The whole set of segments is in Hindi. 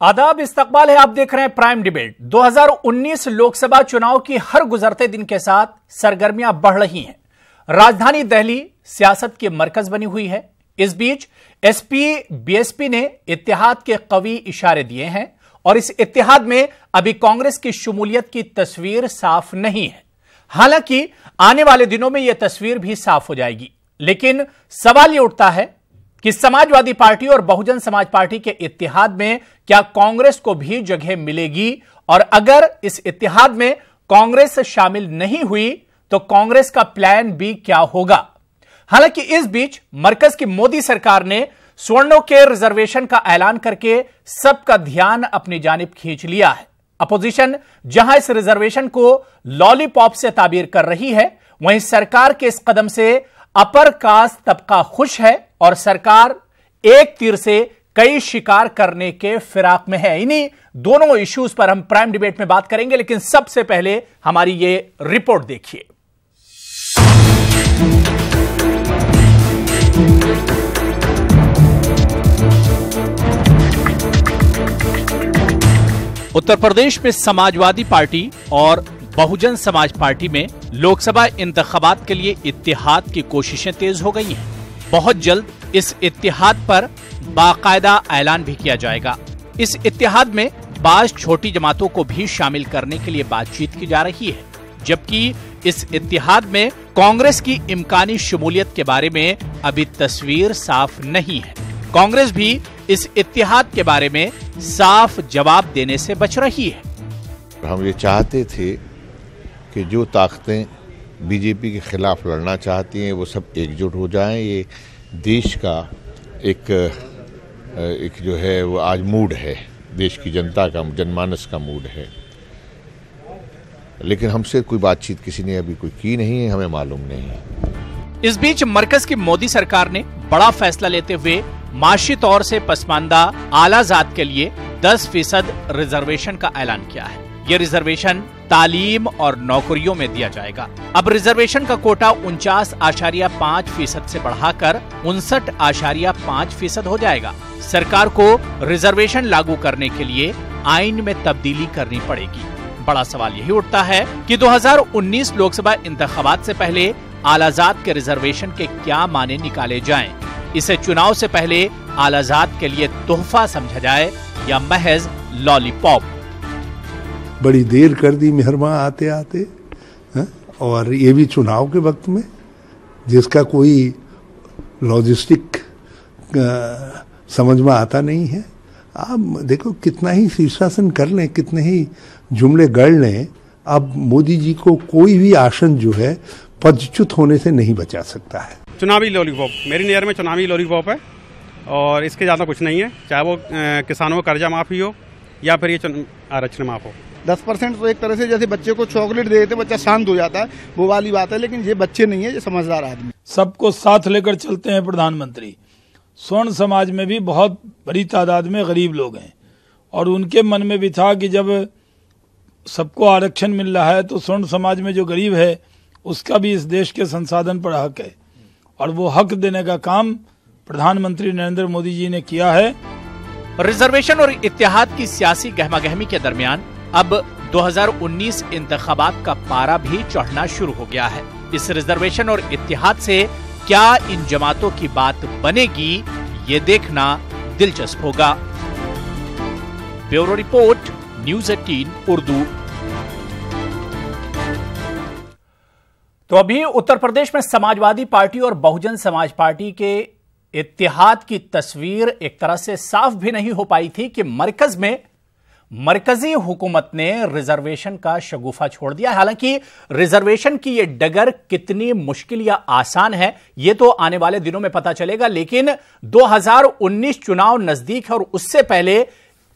आदाब, इस्तकबाल है। आप देख रहे हैं प्राइम डिबेट। 2019 लोकसभा चुनाव की हर गुजरते दिन के साथ सरगर्मियां बढ़ रही हैं। राजधानी दिल्ली सियासत के मरकज बनी हुई है। इस बीच एसपी बीएसपी ने इत्तेहाद के कवी इशारे दिए हैं और इस इत्तेहाद में अभी कांग्रेस की शमूलियत की तस्वीर साफ नहीं है। हालांकि आने वाले दिनों में यह तस्वीर भी साफ हो जाएगी, लेकिन सवाल यह उठता है कि समाजवादी पार्टी और बहुजन समाज पार्टी के इत्तेहाद में क्या कांग्रेस को भी जगह मिलेगी, और अगर इस इत्तेहाद में कांग्रेस शामिल नहीं हुई तो कांग्रेस का प्लान बी क्या होगा। हालांकि इस बीच मरकज की मोदी सरकार ने सवर्णों के रिजर्वेशन का ऐलान करके सबका ध्यान अपनी जानिब खींच लिया है। अपोजिशन जहां इस रिजर्वेशन को लॉलीपॉप से ताबीर कर रही है, वहीं सरकार के इस कदम से अपर कास्ट तबका खुश है और सरकार एक तीर से कई शिकार करने के फिराक में है। इन्हीं दोनों इश्यूज पर हम प्राइम डिबेट में बात करेंगे, लेकिन सबसे पहले हमारी ये रिपोर्ट देखिए। उत्तर प्रदेश में समाजवादी पार्टी और बहुजन समाज पार्टी में लोकसभा इंतखाबात के लिए इत्तेहाद की कोशिशें तेज हो गई हैं। बहुत जल्द इस इत्तेहाद पर बाकायदा ऐलान भी किया जाएगा। इस इत्तेहाद में बाज़ छोटी जमातों को भी शामिल करने के लिए बातचीत की जा रही है, जबकि इस इत्तेहाद में कांग्रेस की इम्कानी शमूलियत के बारे में अभी तस्वीर साफ नहीं है। कांग्रेस भी इस इत्तेहाद के बारे में साफ जवाब देने से बच रही है। हम ये चाहते थे कि जो ताकतें बीजेपी के खिलाफ लड़ना चाहती हैं वो सब एकजुट हो जाएं। ये देश का एक जो है वो आज मूड है, देश की जनता का, जनमानस का मूड है, लेकिन हमसे कोई बातचीत किसी ने अभी कोई की नहीं है, हमें मालूम नहीं है। इस बीच मरकज की मोदी सरकार ने बड़ा फैसला लेते हुए माशी तौर से पसमानदा आला जात के लिए 10% रिजर्वेशन का ऐलान किया है। यह रिजर्वेशन तालीम और नौकरियों में दिया जाएगा। अब रिजर्वेशन का कोटा 49.5% से बढ़ाकर 59.5% हो जाएगा। सरकार को रिजर्वेशन लागू करने के लिए आइन में तब्दीली करनी पड़ेगी। बड़ा सवाल यही उठता है कि 2019 लोकसभा इंतखाबात से पहले आलाजात के रिजर्वेशन के क्या माने निकाले जाएं? इसे चुनाव से पहले आलाजात के लिए तोहफा समझा जाए या महज लॉलीपॉप? बड़ी देर कर दी मेहरबान आते आते है? और ये भी चुनाव के वक्त में, जिसका कोई लॉजिस्टिक समझ में आता नहीं है। आप देखो कितना ही शीर्षासन कर लें, कितने ही जुमले गढ़ लें, अब मोदी जी को कोई भी आसन जो है पदच्युत होने से नहीं बचा सकता है। चुनावी लॉलीपॉप, मेरी नज़र में चुनावी लॉलीपॉप है और इसके ज़्यादा कुछ नहीं है। चाहे वो किसानों का कर्जा माफ़ी हो या फिर ये आरक्षण माफ हो। 10% तो एक तरह से जैसे बच्चे को चॉकलेट दे देते बच्चा शांत हो जाता है, वो वाली बात है। लेकिन ये बच्चे नहीं है, ये समझदार आदमी। सबको साथ लेकर चलते हैं प्रधानमंत्री। स्वर्ण समाज में भी बहुत बड़ी तादाद में गरीब लोग हैं और उनके मन में भी था कि जब सबको आरक्षण मिल रहा है तो स्वर्ण समाज में जो गरीब है उसका भी इस देश के संसाधन पर हक है, और वो हक देने का काम प्रधानमंत्री नरेंद्र मोदी जी ने किया है। रिजर्वेशन और इत्तेहाद की सियासी गहमागहमी के दरमियान अब 2019 इंतखाबात का पारा भी चढ़ना शुरू हो गया है। इस रिजर्वेशन और इत्तेहाद से क्या इन जमातों की बात बनेगी, ये देखना दिलचस्प होगा। Bureau report, news 18 Urdu. तो अभी उत्तर प्रदेश में समाजवादी पार्टी और बहुजन समाज पार्टी के इत्तेहाद की तस्वीर एक तरह से साफ भी नहीं हो पाई थी कि मरकज में मरकजी हुकूमत ने रिजर्वेशन का शगुफा छोड़ दिया। हालांकि रिजर्वेशन की यह डगर कितनी मुश्किल या आसान है यह तो आने वाले दिनों में पता चलेगा, लेकिन 2019 चुनाव नजदीक है और उससे पहले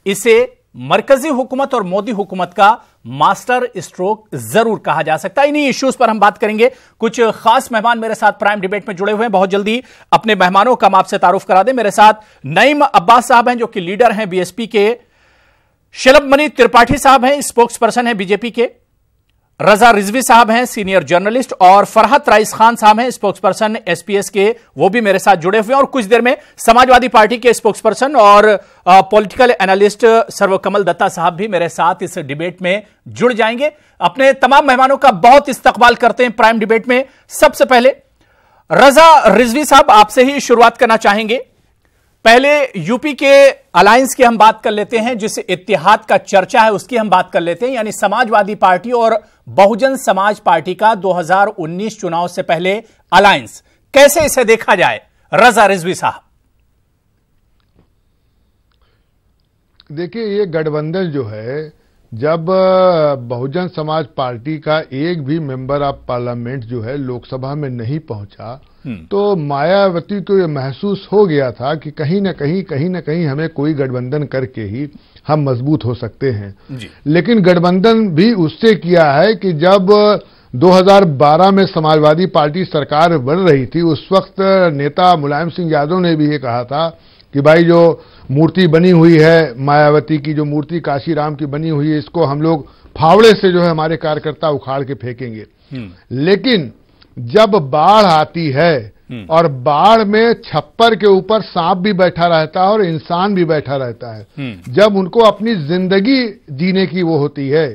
इसे मरकजी हुकूमत और मोदी हुकूमत का मास्टर स्ट्रोक जरूर कहा जा सकता है। इन्हीं इश्यूज पर हम बात करेंगे। कुछ खास मेहमान मेरे साथ प्राइम डिबेट में जुड़े हुए हैं। बहुत जल्दी अपने मेहमानों का हम आपसे तारुफ करा दें। मेरे साथ नईम अब्बास साहब हैं जो कि लीडर हैं बीएसपी के, शिलभ मणि त्रिपाठी साहब हैं, स्पोक्स पर्सन हैं बीजेपी के, रजा रिजवी साहब हैं, सीनियर जर्नलिस्ट, और फरहत राइस खान साहब हैं, स्पोक्सपर्सन एसपीएस के, वो भी मेरे साथ जुड़े हुए हैं। और कुछ देर में समाजवादी पार्टी के स्पोक्सपर्सन और पॉलिटिकल एनालिस्ट सर्वकमल दत्ता साहब भी मेरे साथ इस डिबेट में जुड़ जाएंगे। अपने तमाम मेहमानों का बहुत इस्तकबाल करते हैं प्राइम डिबेट में। सबसे पहले रजा रिजवी साहब, आपसे ही शुरुआत करना चाहेंगे। पहले यूपी के अलायंस की हम बात कर लेते हैं, जिस इत्तेहाद का चर्चा है उसकी हम बात कर लेते हैं, यानी समाजवादी पार्टी और बहुजन समाज पार्टी का 2019 चुनाव से पहले अलायंस। कैसे इसे देखा जाए रजा रिजवी साहब? देखिए, ये गठबंधन जो है, जब बहुजन समाज पार्टी का एक भी मेंबर ऑफ पार्लियामेंट जो है लोकसभा में नहीं पहुंचा, तो मायावती को ये महसूस हो गया था कि कहीं ना कहीं हमें कोई गठबंधन करके ही हम मजबूत हो सकते हैं। लेकिन गठबंधन भी उससे किया है कि जब 2012 में समाजवादी पार्टी सरकार बन रही थी, उस वक्त नेता मुलायम सिंह यादव ने भी ये कहा था कि भाई जो मूर्ति बनी हुई है मायावती की, जो मूर्ति काशीराम की बनी हुई है, इसको हम लोग फावड़े से जो है हमारे कार्यकर्ता उखाड़ के फेंकेंगे। लेकिन जब बाढ़ आती है और बाढ़ में छप्पर के ऊपर सांप भी बैठा रहता है और इंसान भी बैठा रहता है, जब उनको अपनी जिंदगी जीने की वो होती है,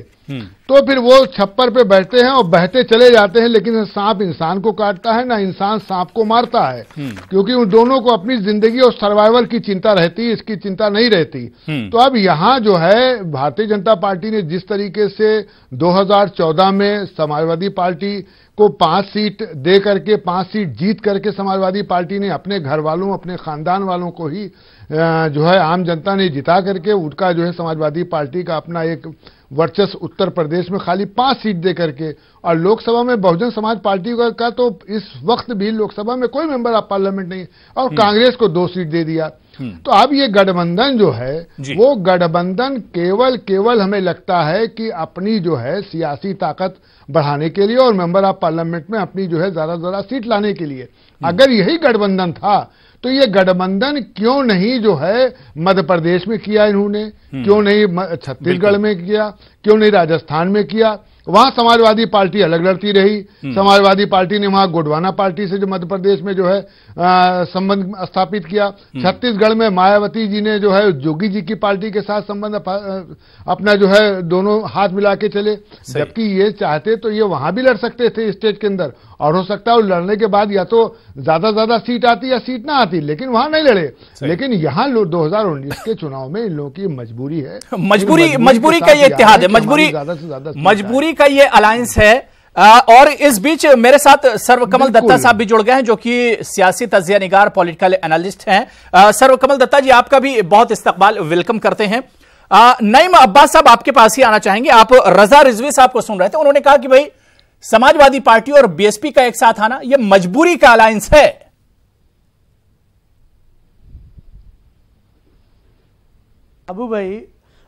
तो फिर वो छप्पर पे बैठते हैं और बहते चले जाते हैं, लेकिन सांप इंसान को काटता है ना इंसान सांप को मारता है, क्योंकि उन दोनों को अपनी जिंदगी और सर्वाइवल की चिंता रहती है, इसकी चिंता नहीं रहती। तो अब यहाँ जो है भारतीय जनता पार्टी ने जिस तरीके से 2014 में समाजवादी पार्टी को 5 सीट दे करके 5 सीट जीत करके समाजवादी पार्टी ने अपने घर वालों, अपने खानदान वालों को ही जो है आम जनता ने जिता करके उनका जो है समाजवादी पार्टी का अपना एक वर्चस्व उत्तर प्रदेश में खाली 5 सीट दे करके, और लोकसभा में बहुजन समाज पार्टी का तो इस वक्त भी लोकसभा में कोई मेंबर ऑफ पार्लियामेंट नहीं, और कांग्रेस को 2 सीट दे दिया। तो अब ये गठबंधन जो है वो गठबंधन केवल हमें लगता है कि अपनी जो है सियासी ताकत बढ़ाने के लिए और मेंबर ऑफ पार्लियामेंट में अपनी जो है ज्यादा सीट लाने के लिए। अगर यही गठबंधन था तो ये गठबंधन क्यों नहीं जो है मध्य प्रदेश में किया इन्होंने, क्यों नहीं छत्तीसगढ़ में किया, क्यों नहीं राजस्थान में किया? वहां समाजवादी पार्टी अलग लड़ती रही। समाजवादी पार्टी ने वहां गोडवाना पार्टी से जो मध्य प्रदेश में जो है संबंध स्थापित किया। छत्तीसगढ़ में मायावती जी ने जो है जोगी जी की पार्टी के साथ संबंध अपना जो है दोनों हाथ मिला के चले, जबकि ये चाहते तो ये वहां भी लड़ सकते थे स्टेज के अंदर, और हो सकता है लड़ने के बाद या तो ज्यादा सीट आती या सीट ना आती, लेकिन वहां नहीं लड़े। लेकिन यहाँ 2019 के चुनाव में इन लोगों की मजबूरी है, मजबूरी का ये इत्तेहाद है, मजबूरी का ये अलायंस है। और इस बीच मेरे साथ सर्वकमल दत्ता साहब भी जुड़ गए हैं, जो कि सियासी तज्जिया निगार, पॉलिटिकल एनालिस्ट हैं। सर्वकमल दत्ता जी, आपका भी बहुत इस्तकबाल, वेलकम करते हैं। नईम अब्बास साहब, आपके पास ही आना चाहेंगे। आप रजा रिजवी साहब को सुन रहे थे, उन्होंने कहा कि भाई समाजवादी पार्टी और बीएसपी का एक साथ आना यह मजबूरी का अलायंस है। अबू भाई,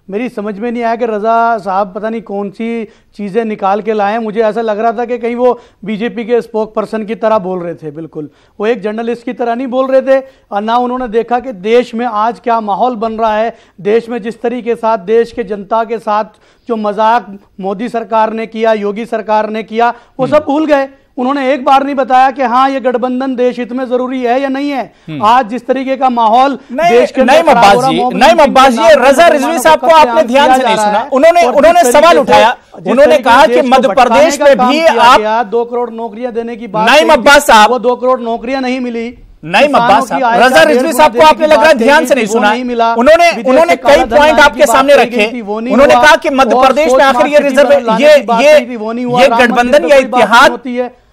मेरी समझ में नहीं आया कि रजा साहब पता नहीं कौन सी चीज़ें निकाल के लाए। मुझे ऐसा लग रहा था कि कहीं वो बीजेपी के स्पोक पर्सन की तरह बोल रहे थे, बिल्कुल वो एक जर्नलिस्ट की तरह नहीं बोल रहे थे। और ना उन्होंने देखा कि देश में आज क्या माहौल बन रहा है, देश में जिस तरीके के साथ देश के जनता के साथ जो मजाक मोदी सरकार ने किया, योगी सरकार ने किया, वो सब भूल गए। उन्होंने एक बार नहीं बताया कि हाँ ये गठबंधन देश हित में जरूरी है या नहीं है। आज जिस तरीके का माहौल देश के नईम अब्बास जी, रजा रिजवी साहब को आपने ध्यान से नहीं सुना। उन्होंने सवाल उठाया, उन्होंने कहा कि मध्य प्रदेश में भी आप 2 करोड़ नौकरियां देने की बात, नईम अब्बास साहब, वो 2 करोड़ नौकरियां नहीं मिली। नईम अब्बास साहब, रजा रिजवी साहब को आपने लग रहा है ध्यान से नहीं सुना। उन्होंने कई पॉइंट आपके सामने रखे। उन्होंने कहा कि मध्य प्रदेश में आखिर ये रिजर्व ये गठबंधन या इत्तेहाद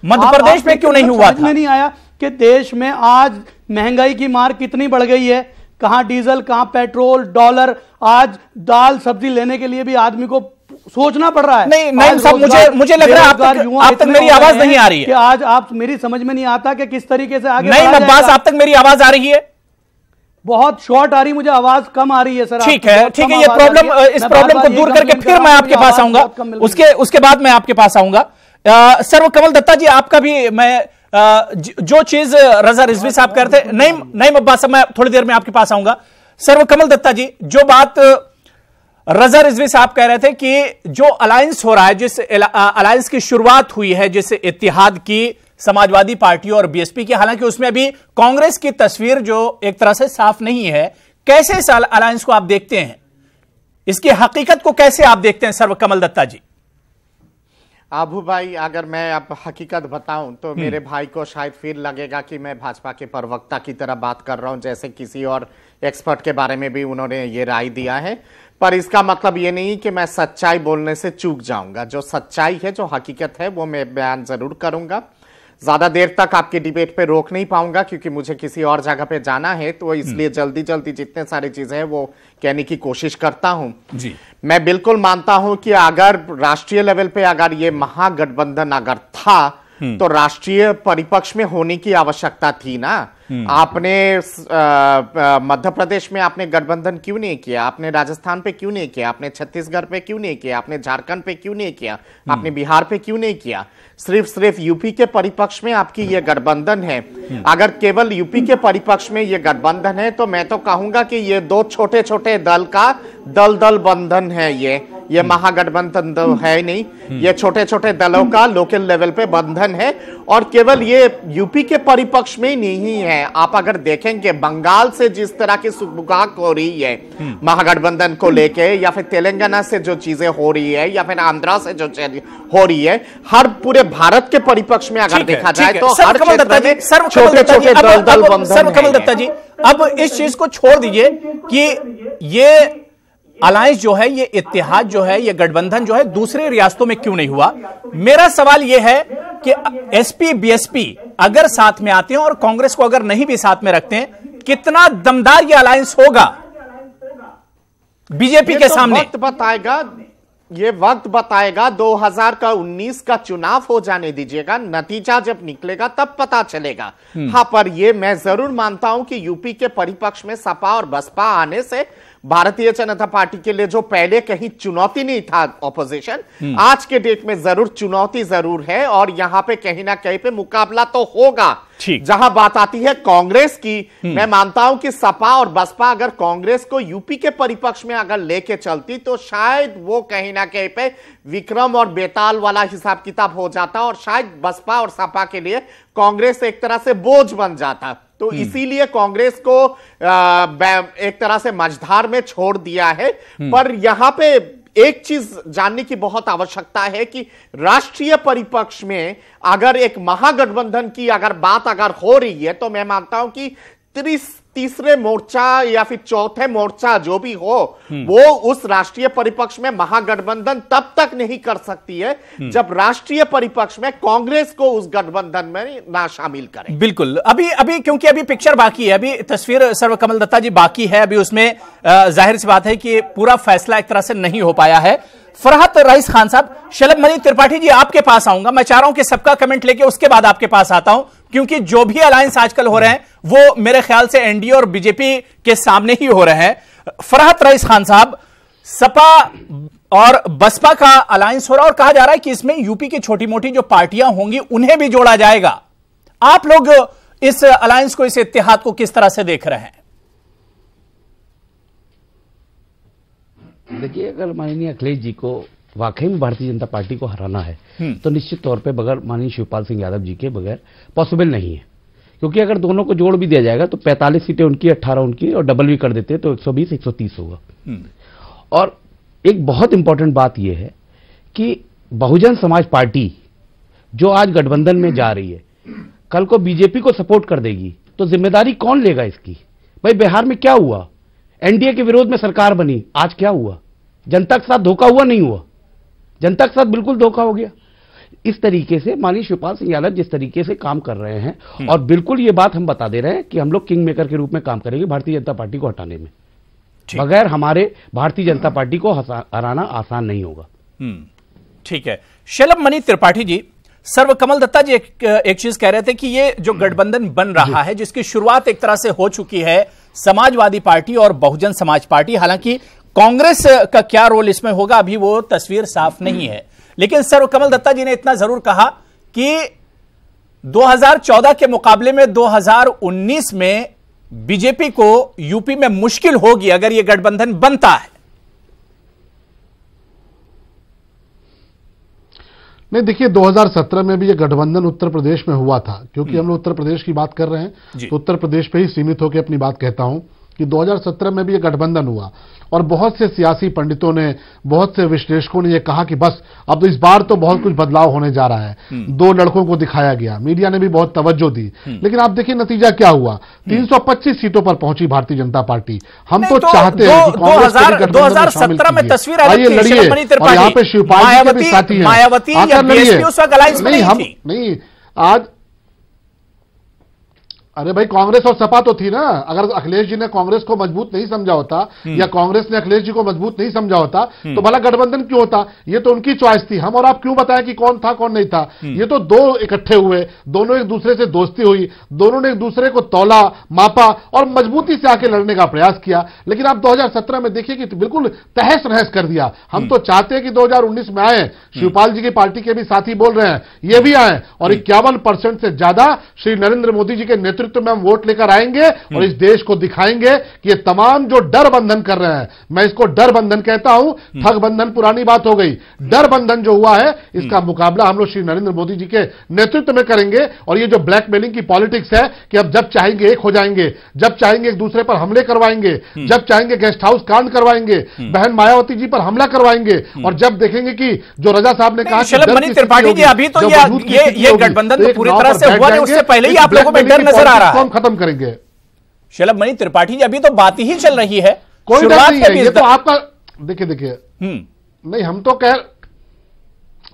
मध्य प्रदेश में क्यों नहीं हुआ था? नहीं आया कि देश में आज महंगाई की मार कितनी बढ़ गई है, कहां डीजल, कहां पेट्रोल, डॉलर। आज दाल सब्जी लेने के लिए भी आदमी को सोचना पड़ रहा है। नहीं साहब, मुझे लग रहा है आप तक मेरी आवाज नहीं आ रही है। कि आज आप मेरी समझ में नहीं आता कि किस तरीके से आगे नहीं अब्बास, आप तक मेरी आवाज आ रही है? बहुत शॉर्ट आ रही, मुझे आवाज कम आ रही है सर। ठीक है, ये प्रॉब्लम, इस प्रॉब्लम को दूर करके फिर मैं आपके पास आऊंगा, उसके बाद मैं आपके पास आऊंगा। सर्वकमल दत्ता जी, आपका भी मैं जो चीज रजा रिजवी साहब कह रहे थे, नईम अब्बास साहब, मैं थोड़ी देर में आपके पास आऊंगा। सर्वकमल दत्ता जी, जो बात रजा रिजवी साहब कह रहे थे कि जो अलायंस हो रहा है, जिस अलायंस की शुरुआत हुई है, जिस इत्तेहाद की समाजवादी पार्टी और बीएसपी की, हालांकि उसमें अभी कांग्रेस की तस्वीर जो एक तरह से साफ नहीं है, कैसे इस अलायंस को आप देखते हैं? इसकी हकीकत को कैसे आप देखते हैं सर्वकमल दत्ता जी? आभू भाई, अगर मैं अब हकीकत बताऊं तो मेरे भाई को शायद फिर लगेगा कि मैं भाजपा के प्रवक्ता की तरह बात कर रहा हूं, जैसे किसी और एक्सपर्ट के बारे में भी उन्होंने ये राय दिया है। पर इसका मतलब ये नहीं कि मैं सच्चाई बोलने से चूक जाऊंगा। जो सच्चाई है, जो हकीकत है, वो मैं बयान जरूर करूंगा। ज्यादा देर तक आपकी डिबेट पे रोक नहीं पाऊंगा क्योंकि मुझे किसी और जगह पे जाना है, तो इसलिए जल्दी जल्दी जितने सारी चीजें हैं वो कहने की कोशिश करता हूं जी। मैं बिल्कुल मानता हूं कि अगर राष्ट्रीय लेवल पे अगर ये महागठबंधन अगर था तो राष्ट्रीय परिपक्ष में होने की आवश्यकता थी ना। आपने मध्य प्रदेश में आपने गठबंधन क्यों नहीं किया? आपने राजस्थान पे क्यों नहीं किया? आपने छत्तीसगढ़ पे क्यों नहीं किया? आपने झारखंड पे क्यों नहीं किया? आपने बिहार पे क्यों नहीं किया? सिर्फ यूपी के परिपक्ष में आपकी ये गठबंधन है। अगर केवल यूपी के परिपक्ष में ये गठबंधन है तो मैं तो कहूंगा कि ये दो छोटे छोटे दल का दल बंधन है। ये महागठबंधन है नहीं, ये छोटे छोटे दलों का लोकल लेवल पे बंधन है। और केवल ये यूपी के परिपक्ष में नहीं है, आप अगर देखेंगे बंगाल से जिस तरह की सुगबुगाहट हो रही है महागठबंधन को लेके, या फिर तेलंगाना से जो चीजें हो रही है, या फिर आंध्रा से जो हो रही है, हर पूरे भारत के परिपक्ष में अगर देखा जाए तो हर क्षेत्र में छोटे छोटे दल बंधन। सर्वकमल दत्ता जी, अब इस चीज को छोड़ दीजिए कि ये अलायंस जो है, ये इत्तेहाद जो है, ये गठबंधन जो है दूसरे रियासतों में क्यों नहीं हुआ? मेरा सवाल यह है कि एसपी बीएसपी अगर साथ में आते हैं और कांग्रेस को अगर नहीं भी साथ में रखते हैं, कितना दमदार ये अलायंस होगा बीजेपी के सामने? वक्त बताएगा, ये वक्त बताएगा। 2019 का चुनाव हो जाने दीजिएगा, नतीजा जब निकलेगा तब पता चलेगा। हाँ, पर ये मैं जरूर मानता हूं कि यूपी के परिपक्ष में सपा और बसपा आने से भारतीय जनता पार्टी के लिए जो पहले कहीं चुनौती नहीं था ऑपोजिशन, आज के डेट में जरूर चुनौती जरूर है। और यहां पे कहीं ना कहीं पे मुकाबला तो होगा। जहां बात आती है कांग्रेस की, मैं मानता हूं कि सपा और बसपा अगर कांग्रेस को यूपी के परिपक्ष में अगर लेके चलती तो शायद वो कहीं ना कहीं पे विक्रम और बेताल वाला हिसाब किताब हो जाता, और शायद बसपा और सपा के लिए कांग्रेस एक तरह से बोझ बन जाता। तो इसीलिए कांग्रेस को एक तरह से मझधार में छोड़ दिया है। पर यहां पे एक चीज जानने की बहुत आवश्यकता है कि राष्ट्रीय परिपक्ष में अगर एक महागठबंधन की अगर बात अगर हो रही है तो मैं मानता हूं कि तीसरे मोर्चा या फिर चौथे मोर्चा जो भी हो, वो उस राष्ट्रीय परिपक्ष में महागठबंधन तब तक नहीं कर सकती है जब राष्ट्रीय परिपक्ष में कांग्रेस को उस गठबंधन में ना शामिल करें। बिल्कुल, अभी क्योंकि अभी पिक्चर बाकी है, अभी तस्वीर सर्वकमल दत्ता जी बाकी है, अभी उसमें जाहिर सी बात है कि पूरा फैसला एक तरह से नहीं हो पाया है। फरहत रईस खान साहब, शलभ मणि त्रिपाठी जी आपके पास आऊंगा। मैं चाह रहा हूं कि सबका कमेंट लेके उसके बाद आपके पास आता हूं, क्योंकि जो भी अलायंस आजकल हो रहे हैं वो मेरे ख्याल से एनडीए और बीजेपी के सामने ही हो रहे हैं। फरहत रईस खान साहब, सपा और बसपा का अलायंस हो रहा है और कहा जा रहा है कि इसमें यूपी की छोटी मोटी जो पार्टियां होंगी उन्हें भी जोड़ा जाएगा। आप लोग इस अलायंस को, इस इत्तेहाद को किस तरह से देख रहे हैं? देखिए, अगर माननीय अखिलेश जी को वाकई में भारतीय जनता पार्टी को हराना है तो निश्चित तौर पे बगैर माननीय शिवपाल सिंह यादव जी के बगैर पॉसिबल नहीं है। क्योंकि अगर दोनों को जोड़ भी दिया जाएगा तो 45 सीटें उनकी, 18 उनकी, और डबल भी कर देते तो 120-130 होगा। और एक बहुत इंपॉर्टेंट बात यह है कि बहुजन समाज पार्टी जो आज गठबंधन में जा रही है, कल को बीजेपी को सपोर्ट कर देगी तो जिम्मेदारी कौन लेगा इसकी? भाई, बिहार में क्या हुआ? एनडीए के विरोध में सरकार बनी, आज क्या हुआ? जनता के साथ धोखा हुआ? नहीं हुआ। जनता के साथ बिल्कुल धोखा हो गया। इस तरीके से माननीय शिवपाल सिंह यादव जिस तरीके से काम कर रहे हैं, और बिल्कुल ये बात हम बता दे रहे हैं कि हम लोग किंग मेकर के रूप में काम करेंगे भारतीय जनता पार्टी को हटाने में। बगैर हमारे भारतीय जनता पार्टी को हराना आसान नहीं होगा। ठीक है। शलभ मणि त्रिपाठी जी, सर्वकमल दत्ता जी एक चीज कह रहे थे कि ये जो गठबंधन बन रहा है, जिसकी शुरुआत एक तरह से हो चुकी है समाजवादी पार्टी और बहुजन समाज पार्टी, हालांकि कांग्रेस का क्या रोल इसमें होगा अभी वो तस्वीर साफ नहीं है, लेकिन सर्वकमल दत्ता जी ने इतना जरूर कहा कि 2014 के मुकाबले में 2019 में बीजेपी को यूपी में मुश्किल होगी अगर यह गठबंधन बनता है। नहीं, देखिए 2017 में भी ये गठबंधन उत्तर प्रदेश में हुआ था, क्योंकि हम लोग उत्तर प्रदेश की बात कर रहे हैं तो उत्तर प्रदेश पे ही सीमित होकर अपनी बात कहता हूं कि 2017 में भी ये गठबंधन हुआ और बहुत से सियासी पंडितों ने, बहुत से विश्लेषकों ने ये कहा कि बस अब तो इस बार तो बहुत कुछ बदलाव होने जा रहा है। दो लड़कों को दिखाया गया, मीडिया ने भी बहुत तवज्जो दी, लेकिन आप देखिए नतीजा क्या हुआ। 325 सीटों पर पहुंची भारतीय जनता पार्टी। हम तो चाहते हैं कि कांग्रेस को भी गठबंधन में शामिल कीजिए। आइए लड़िए, और यहाँ पे शिवपाल जी के भी साथी हैं, आकर लड़िए। नहीं आज अरे भाई कांग्रेस और सपा तो थी ना। अगर अखिलेश जी ने कांग्रेस को मजबूत नहीं समझा होता या कांग्रेस ने अखिलेश जी को मजबूत नहीं समझा होता तो भला गठबंधन क्यों होता? ये तो उनकी चॉइस थी। हम और आप क्यों बताएं कि कौन था कौन नहीं था? ये तो दो इकट्ठे हुए, दोनों एक दूसरे से दोस्ती हुई, दोनों ने एक दूसरे को तौला, मापा और मजबूती से आके लड़ने का प्रयास किया। लेकिन आप 2017 में देखिए कि बिल्कुल तहस नहस कर दिया। हम तो चाहते हैं कि 2019 में आए, शिवपाल जी की पार्टी के भी साथी बोल रहे हैं ये भी आए और 51% से ज्यादा श्री नरेंद्र मोदी जी के नेतृत्व में हम वोट लेकर आएंगे और इस देश को दिखाएंगे कि ये तमाम जो डर बंधन कर रहे हैं, मैं इसको डर बंधन कहता हूं, ठग बंधन पुरानी बात हो गई। डर बंधन जो हुआ है इसका मुकाबला हम लोग श्री नरेंद्र मोदी जी के नेतृत्व में करेंगे। और ये जो ब्लैकमेलिंग की पॉलिटिक्स है कि अब जब चाहेंगे एक हो जाएंगे, जब चाहेंगे एक दूसरे पर हमले करवाएंगे, जब चाहेंगे गेस्ट हाउस कांड करवाएंगे, बहन मायावती जी पर हमला करवाएंगे और जब देखेंगे कि जो रजा साहब ने कहा त्रिपाठी जी अभी तो ये गठबंधन पूरी तरह से हुआ नहीं, उससे पहले ही आप लोगों में डर नजर आ रहा है। हम खत्म करेंगे। शलभ मणि त्रिपाठी जी अभी तो बात ही चल रही है, कोई डर नहीं है। ये तो आपका देखिए नहीं, हम तो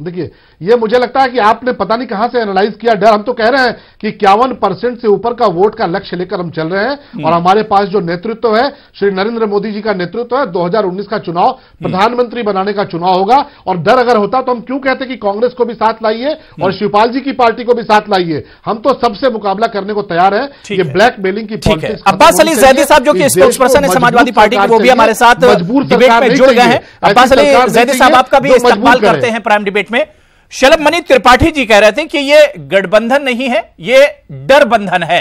देखिए ये मुझे लगता है कि आपने पता नहीं कहां से एनालाइज किया डर। हम तो कह रहे हैं कि 51% से ऊपर का वोट का लक्ष्य लेकर हम चल रहे हैं और हमारे पास जो नेतृत्व है श्री नरेंद्र मोदी जी का नेतृत्व है। 2019 का चुनाव प्रधानमंत्री बनाने का चुनाव होगा और डर अगर होता तो हम क्यों कहते कि कांग्रेस को भी साथ लाइए और शिवपाल जी की पार्टी को भी साथ लाइए। हम तो सबसे मुकाबला करने को तैयार है। ये ब्लैकमेलिंग की पॉलिटिक्स। अब्बास अली जैदी साहब जो कि स्पोक्स पर्सन है समाजवादी पार्टी के, वो भी हमारे साथ डिबेट में जुड़ गए हैं। अब्बास अली जैदी साहब आपका भी इस्तेमाल करते हैं प्राइम डिबेट में। शलभ मणि त्रिपाठी जी कह रहे थे कि ये गठबंधन नहीं है, ये डर बंधन है,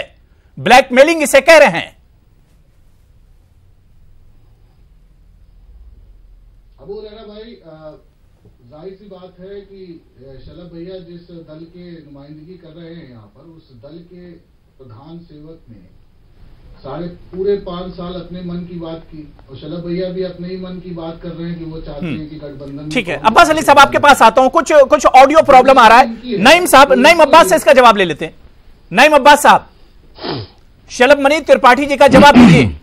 ब्लैकमेलिंग इसे कह रहे हैं। अबू रैना भाई, जाहिर सी बात है कि शलभ भैया जिस दल के नुमाइंदगी कर रहे हैं यहाँ पर, उस दल के प्रधान सेवक ने पूरे 5 साल अपने मन की बात की और शलभ भैया भी अपने ही मन की बात कर रहे हैं कि वो चाहते हैं कि गठबंधन। ठीक है, अब्बास अली साहब आपके पास आता हूं, कुछ ऑडियो प्रॉब्लम आ रहा है। नईम साहब, नईम अब्बास से इसका जवाब ले लेते हैं। नईम अब्बास साहब, शलभ मणि त्रिपाठी जी का जवाब दीजिए।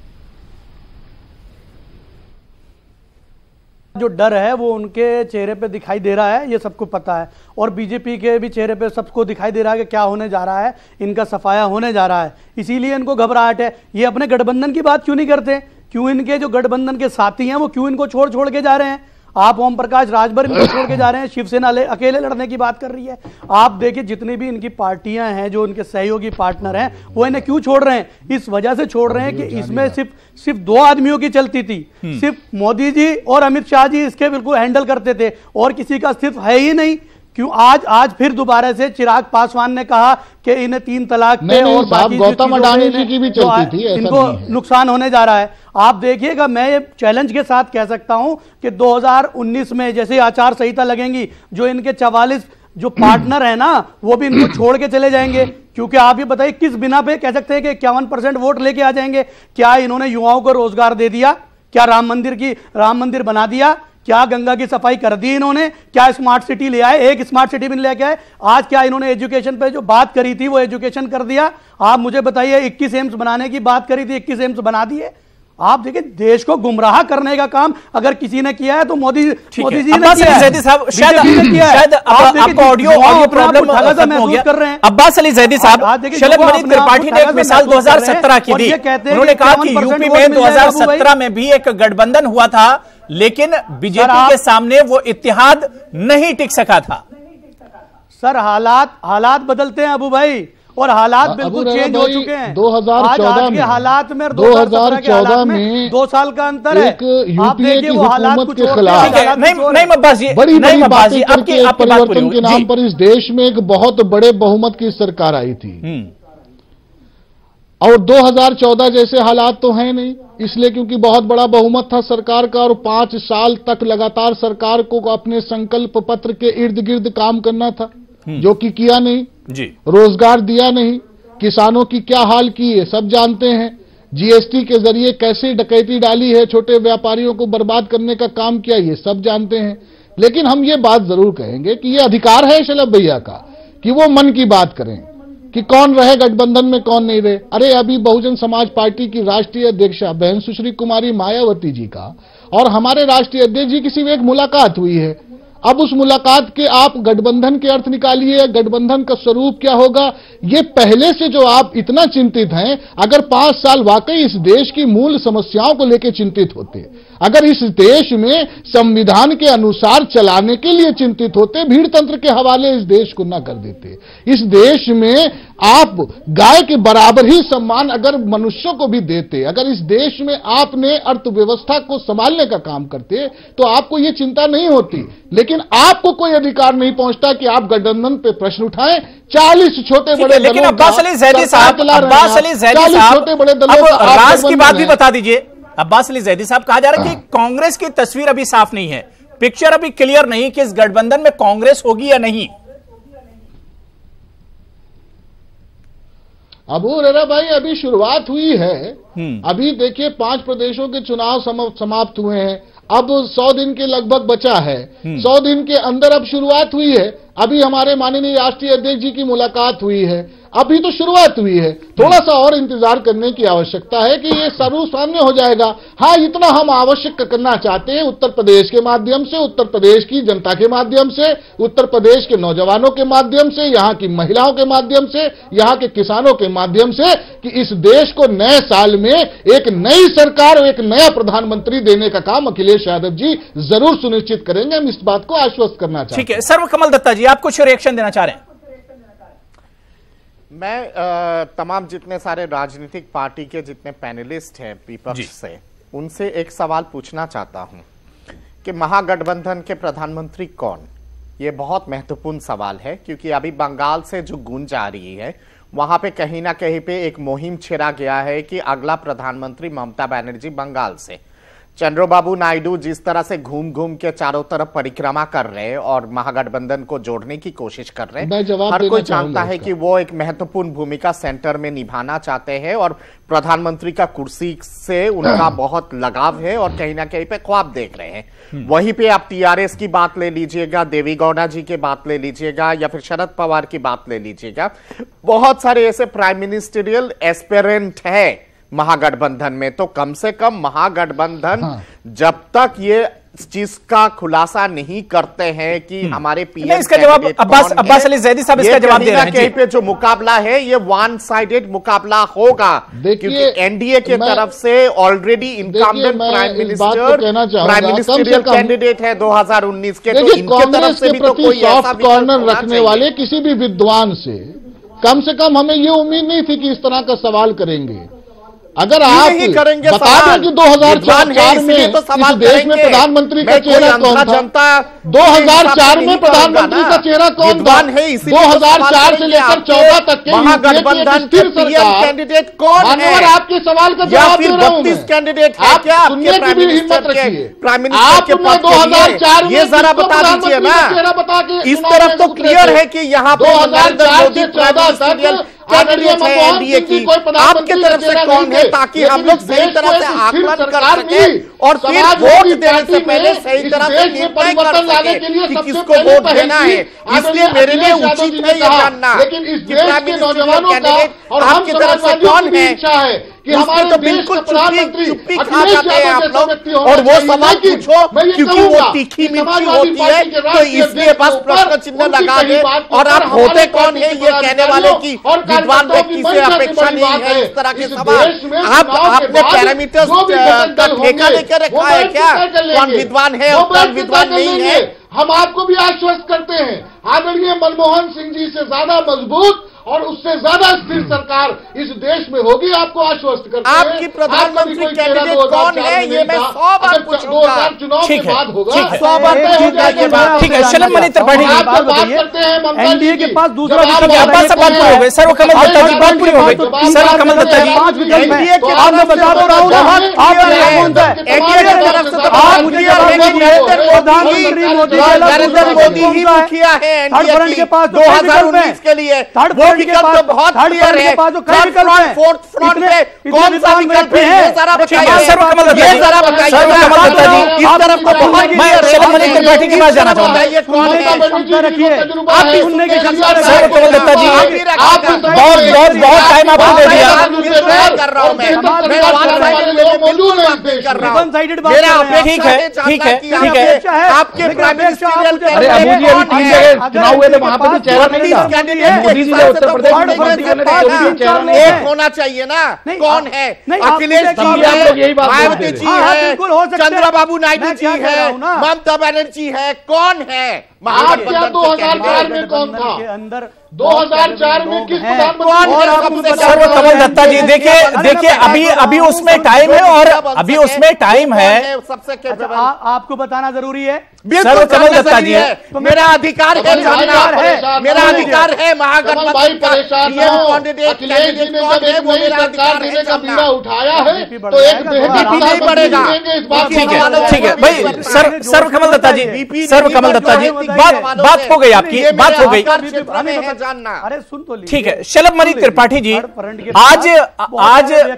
जो डर है वो उनके चेहरे पे दिखाई दे रहा है, ये सबको पता है और बीजेपी के भी चेहरे पे सबको दिखाई दे रहा है कि क्या होने जा रहा है, इनका सफाया होने जा रहा है, इसीलिए इनको घबराहट है। ये अपने गठबंधन की बात क्यों नहीं करते? क्यों इनके जो गठबंधन के साथी हैं वो क्यों इनको छोड़ के जा रहे हैं? आप ओम प्रकाश राजभर इनको छोड़ के जा रहे हैं, शिवसेना अकेले लड़ने की बात कर रही है। आप देखिए जितनी भी इनकी पार्टियां हैं, जो इनके सहयोगी पार्टनर हैं, वो इन्हें क्यों छोड़ रहे हैं? इस वजह से छोड़ रहे हैं कि इसमें सिर्फ 2 आदमियों की चलती थी, सिर्फ मोदी जी और अमित शाह जी इसके बिल्कुल हैंडल करते थे और किसी का सिर्फ है ही नहीं। क्यों आज फिर दोबारा से चिराग पासवान ने कहा कि इन्हें 3 तलाक पे और बाकी गौतम अडानी जी की भी चलती थी, इनको नुकसान होने जा रहा है। आप देखिएगा, मैं ये चैलेंज के साथ कह सकता हूं कि 2019 में जैसे आचार संहिता लगेंगी, जो इनके 44 जो पार्टनर है ना, वो भी इनको छोड़ के चले जाएंगे। क्योंकि आप ये बताइए किस बिना पे कह सकते हैं कि 51% वोट लेके आ जाएंगे? क्या इन्होंने युवाओं को रोजगार दे दिया? क्या राम मंदिर बना दिया? क्या गंगा की सफाई कर दी इन्होंने? क्या स्मार्ट सिटी ले आए? एक स्मार्ट सिटी भी लेके आए। आज क्या इन्होंने एजुकेशन पे जो बात करी थी वो एजुकेशन कर दिया? आप मुझे बताइए, 21 एम्स बनाने की बात करी थी, 21 एम्स बना दिए। आप देखिए, देश को गुमराह करने का काम अगर किसी ने किया है तो मोदी जी ने किया है। शायद आपको ऑडियो प्रॉब्लम महसूस कर रहे हैं। अब्बास अली जैदी साहब, शलभ मणि त्रिपाठी ने एक मिसाल 2017 की दी। उन्होंने कहा कि यूपी में 2017 में भी एक गठबंधन हुआ था, लेकिन बीजेपी के सामने वो इत्तेहाद नहीं टिक सका था। सर, हालात बदलते हैं अबू भाई, और हालात बिल्कुल चेंज हो चुके हैं। 2014 के हालात में 2014 में 2 साल का अंतर है। आप देखिए वो हालात के खिलाफ बड़ी परिवर्तन के नाम पर इस देश में एक बहुत बड़े बहुमत की सरकार आई थी। और 2014 जैसे हालात तो हैं नहीं, इसलिए क्योंकि बहुत बड़ा बहुमत था सरकार का और 5 साल तक लगातार सरकार को अपने संकल्प पत्र के इर्द गिर्द काम करना था, जो कि किया नहीं जी। रोजगार दिया नहीं, किसानों की क्या हाल की है सब जानते हैं, जीएसटी के जरिए कैसे डकैती डाली है, छोटे व्यापारियों को बर्बाद करने का काम किया, ये सब जानते हैं। लेकिन हम ये बात जरूर कहेंगे कि ये अधिकार है शलभ भैया का कि वो मन की बात करें कि कौन रहे गठबंधन में कौन नहीं रहे। अरे अभी बहुजन समाज पार्टी की राष्ट्रीय अध्यक्षा बहन सुश्री कुमारी मायावती जी का और हमारे राष्ट्रीय अध्यक्ष जी की सिर्फ एक मुलाकात हुई है। अब उस मुलाकात के आप गठबंधन के अर्थ निकालिए, गठबंधन का स्वरूप क्या होगा, ये पहले से जो आप इतना चिंतित हैं, अगर 5 साल वाकई इस देश की मूल समस्याओं को लेकर चिंतित होते, अगर इस देश में संविधान के अनुसार चलाने के लिए चिंतित होते, भीड़ तंत्र के हवाले इस देश को न कर देते। इस देश में आप गाय के बराबर ही सम्मान अगर मनुष्यों को भी देते, अगर इस देश में आपने अर्थव्यवस्था को संभालने का काम करते, तो आपको ये चिंता नहीं होती। लेकिन आपको कोई अधिकार नहीं पहुंचता कि आप गठबंधन पे प्रश्न उठाएं। 40 छोटे बड़े लेकिन अब्बास अली जैदी साहब, छोटे बड़े दलों राज की बात भी बता दीजिए। अब्बास अली जैदी साहब, कहा जा रहा है कि कांग्रेस की तस्वीर अभी साफ नहीं है, पिक्चर अभी क्लियर नहीं कि इस गठबंधन में कांग्रेस होगी या नहीं। अबू रेरा भाई, अभी शुरुआत हुई है। अभी देखिए 5 प्रदेशों के चुनाव समाप्त हुए हैं, अब 100 दिन के लगभग बचा है। 100 दिन के अंदर अब शुरुआत हुई है। अभी हमारे माननीय राष्ट्रीय अध्यक्ष जी की मुलाकात हुई है, अभी तो शुरुआत हुई है। थोड़ा सा और इंतजार करने की आवश्यकता है कि ये स्वरूप सामने हो जाएगा। हाँ, इतना हम आवश्यक करना चाहते हैं उत्तर प्रदेश के माध्यम से, उत्तर प्रदेश की जनता के माध्यम से, उत्तर प्रदेश के नौजवानों के माध्यम से, यहाँ की महिलाओं के माध्यम से, यहाँ के किसानों के माध्यम से, कि इस देश को नए साल में एक नई सरकार और एक नया प्रधानमंत्री देने का काम अखिलेश यादव जी जरूर सुनिश्चित करेंगे। हम इस बात को आश्वस्त करना चाहते हैं। ठीक है, सर्वकमल दत्ता जी, आप कुछ रिएक्शन देना चाह रहे हैं? मैं तमाम जितने सारे राजनीतिक पार्टी के जितने पैनलिस्ट हैं विपक्ष से, उनसे एक सवाल पूछना चाहता हूं कि महागठबंधन के प्रधानमंत्री कौन? ये बहुत महत्वपूर्ण सवाल है, क्योंकि अभी बंगाल से जो गूंज आ रही है, वहां पे कहीं ना कहीं पे एक मुहिम छेड़ा गया है कि अगला प्रधानमंत्री ममता बनर्जी बंगाल से। चंद्रबाबू नायडू जिस तरह से घूम घूम के चारों तरफ परिक्रमा कर रहे हैं और महागठबंधन को जोड़ने की कोशिश कर रहे हैं, हर कोई जानता है कि वो एक महत्वपूर्ण भूमिका सेंटर में निभाना चाहते हैं और प्रधानमंत्री का कुर्सी से उनका बहुत लगाव है और कहीं ना कहीं पे ख्वाब देख रहे हैं। वहीं पे आप टीआरएस की बात ले लीजिएगा, देवेगौड़ा जी की बात ले लीजिएगा, या फिर शरद पवार की बात ले लीजिएगा, बहुत सारे ऐसे प्राइम मिनिस्टरियल एस्पिरेंट है महागठबंधन में। तो कम से कम महागठबंधन जब तक ये चीज का खुलासा नहीं करते हैं कि हमारे पीएम, इसका जवाब अब्बास अली जैदी साहब इसका जवाब दे रहे हैं। कहीं पे जो मुकाबला है ये वन साइडेड मुकाबला होगा, क्योंकि एनडीए के तरफ से already incumbent prime ministerial candidate है 2019 के, तो इनके तरफ से भी तो कोई ऐसा कॉर्नर रखने वाले किसी भी विद्वान से कम हमें ये उम्मीद नहीं थी कि इस तरह का सवाल करेंगे। अगर आप बता दें कि 2004 में इस देश में प्रधानमंत्री का चेहरा कौन था, 2004 में प्रधानमंत्री का चेहरा कौन था, 2004 से लेकर 14 तक के महागठबंधन स्थिर सरकार कैंडिडेट कौन है? आपके सवाल का जवाब दे रहा हूं मैं। कैंडिडेट है क्या? सुनने की भी हिम्मत रखिए। प्राइम मिनिस्टर के पद के लिए ये जरा बता दीजिए ना। इस तरफ तो क्लियर है कि यहाँ पर नरेंद्र मोदी कैंडिडेट है एनडीए की, आपके तरफ से कौन है, ताकि हम लोग सही तरह से आकलन कर सके और फिर वोट देने से पहले सही तरह से निर्णय कर सके कि किसको वोट देना है। इसलिए मेरे लिए उचित है ये जानना कि प्राइम मिनिस्टर कैंडिडेट आपकी तरफ से कौन है। कि हमारे तो बिल्कुल चुप्पी खा जाते हैं आप लोग, और वो सवाल पूछो क्योंकि वो तीखी मीठी होती है, तो इसलिए बस प्रश्न चिन्ह लगा दे। और आप होते कौन है ये कहने वाले की विद्वान व्यक्ति से अपेक्षा नहीं है इस तरह के सवाल। आपने पैरामीटर्स का ठेका लेकर रखा है क्या, कौन विद्वान है और कौन विद्वान नहीं है? हम आपको भी आश्वस्त करते हैं, आदरणीय मनमोहन सिंह जी से ज्यादा मजबूत और उससे ज्यादा स्थिर सरकार इस देश में होगी, आपको आश्वस्त करते हैं। आपकी प्रधानमंत्री कैंडिडेट कौन है ये मैं 100 बार पूछूंगा। 2000 चुनाव के बाद होगा, 100 बार पूछूंगा। ठीक है, शलभ मणि त्रिपाठी जी बात करते हैं ममता जी एनडीए के पास दूसरा बात पूरी हो गई। सर्वकमल दत्ता जी बात पूरी हो गई। सर्वकमल दत्ता जी एनडीए के आप मैं बता तो रहा हूँ ना, आप कौन सा प्रधानमंत्री मोदी ही मुखिया है एनडीए के पास 2019 के लिए। वो विकल्प तो बहुत क्लियर है। फोर्थ फ्रंट पे कौन सा विकल्प है ये जरा बताइए। सर्वकमल दत्ता जी, सर्वकमल दत्ता जी, इस तरफ को बहुत मैं शलभ मणि त्रिपाठी की बात जाना चाहूंगा। ये कौन है? आप भी सुनने की क्षमता रखिए। सर्वकमल दत्ता जी, बहुत टाइम आपको दे दिया। कर रहा हूं मैं ठीक है, ठीक है, ठीक है। आपके प्राइम मिनिस्टर अरे अबू जी, अभी 3 जगह चुनाव हुए थे, वहां पे भी चेहरा नहीं था। मोदी जी ने उत्तर प्रदेश में चेहरा नहीं एक होना चाहिए ना। कौन है? अखिलेश जी है, मायावती जी है, चंद्रबाबू नायडू जी है, ममता बनर्जी है, कौन है? महागठबंधन 2004 में कौन था? अंदर 2004 में किस प्रधानमंत्री? सर्वकमल दत्ता जी, देखिए अभी उसमें टाइम है और अभी उसमें टाइम है। सबसे आपको बताना जरूरी है। सर्वकमल दत्ता जी, मेरा अधिकार है जानना, मेरा अधिकार है महागठबंधन का कैंडिडेट कौन है वो मेरा अधिकार है जानना। उठाया है तो एक नहीं बढ़ेगा। ठीक है भाई। सर्वकमल दत्ता जी, सर्वकमल दत्ता जी, बात हो गई, आपकी बात हो गई। जानना। अरे सुन तो ठीक है। शलभ मणि त्रिपाठी जी, आज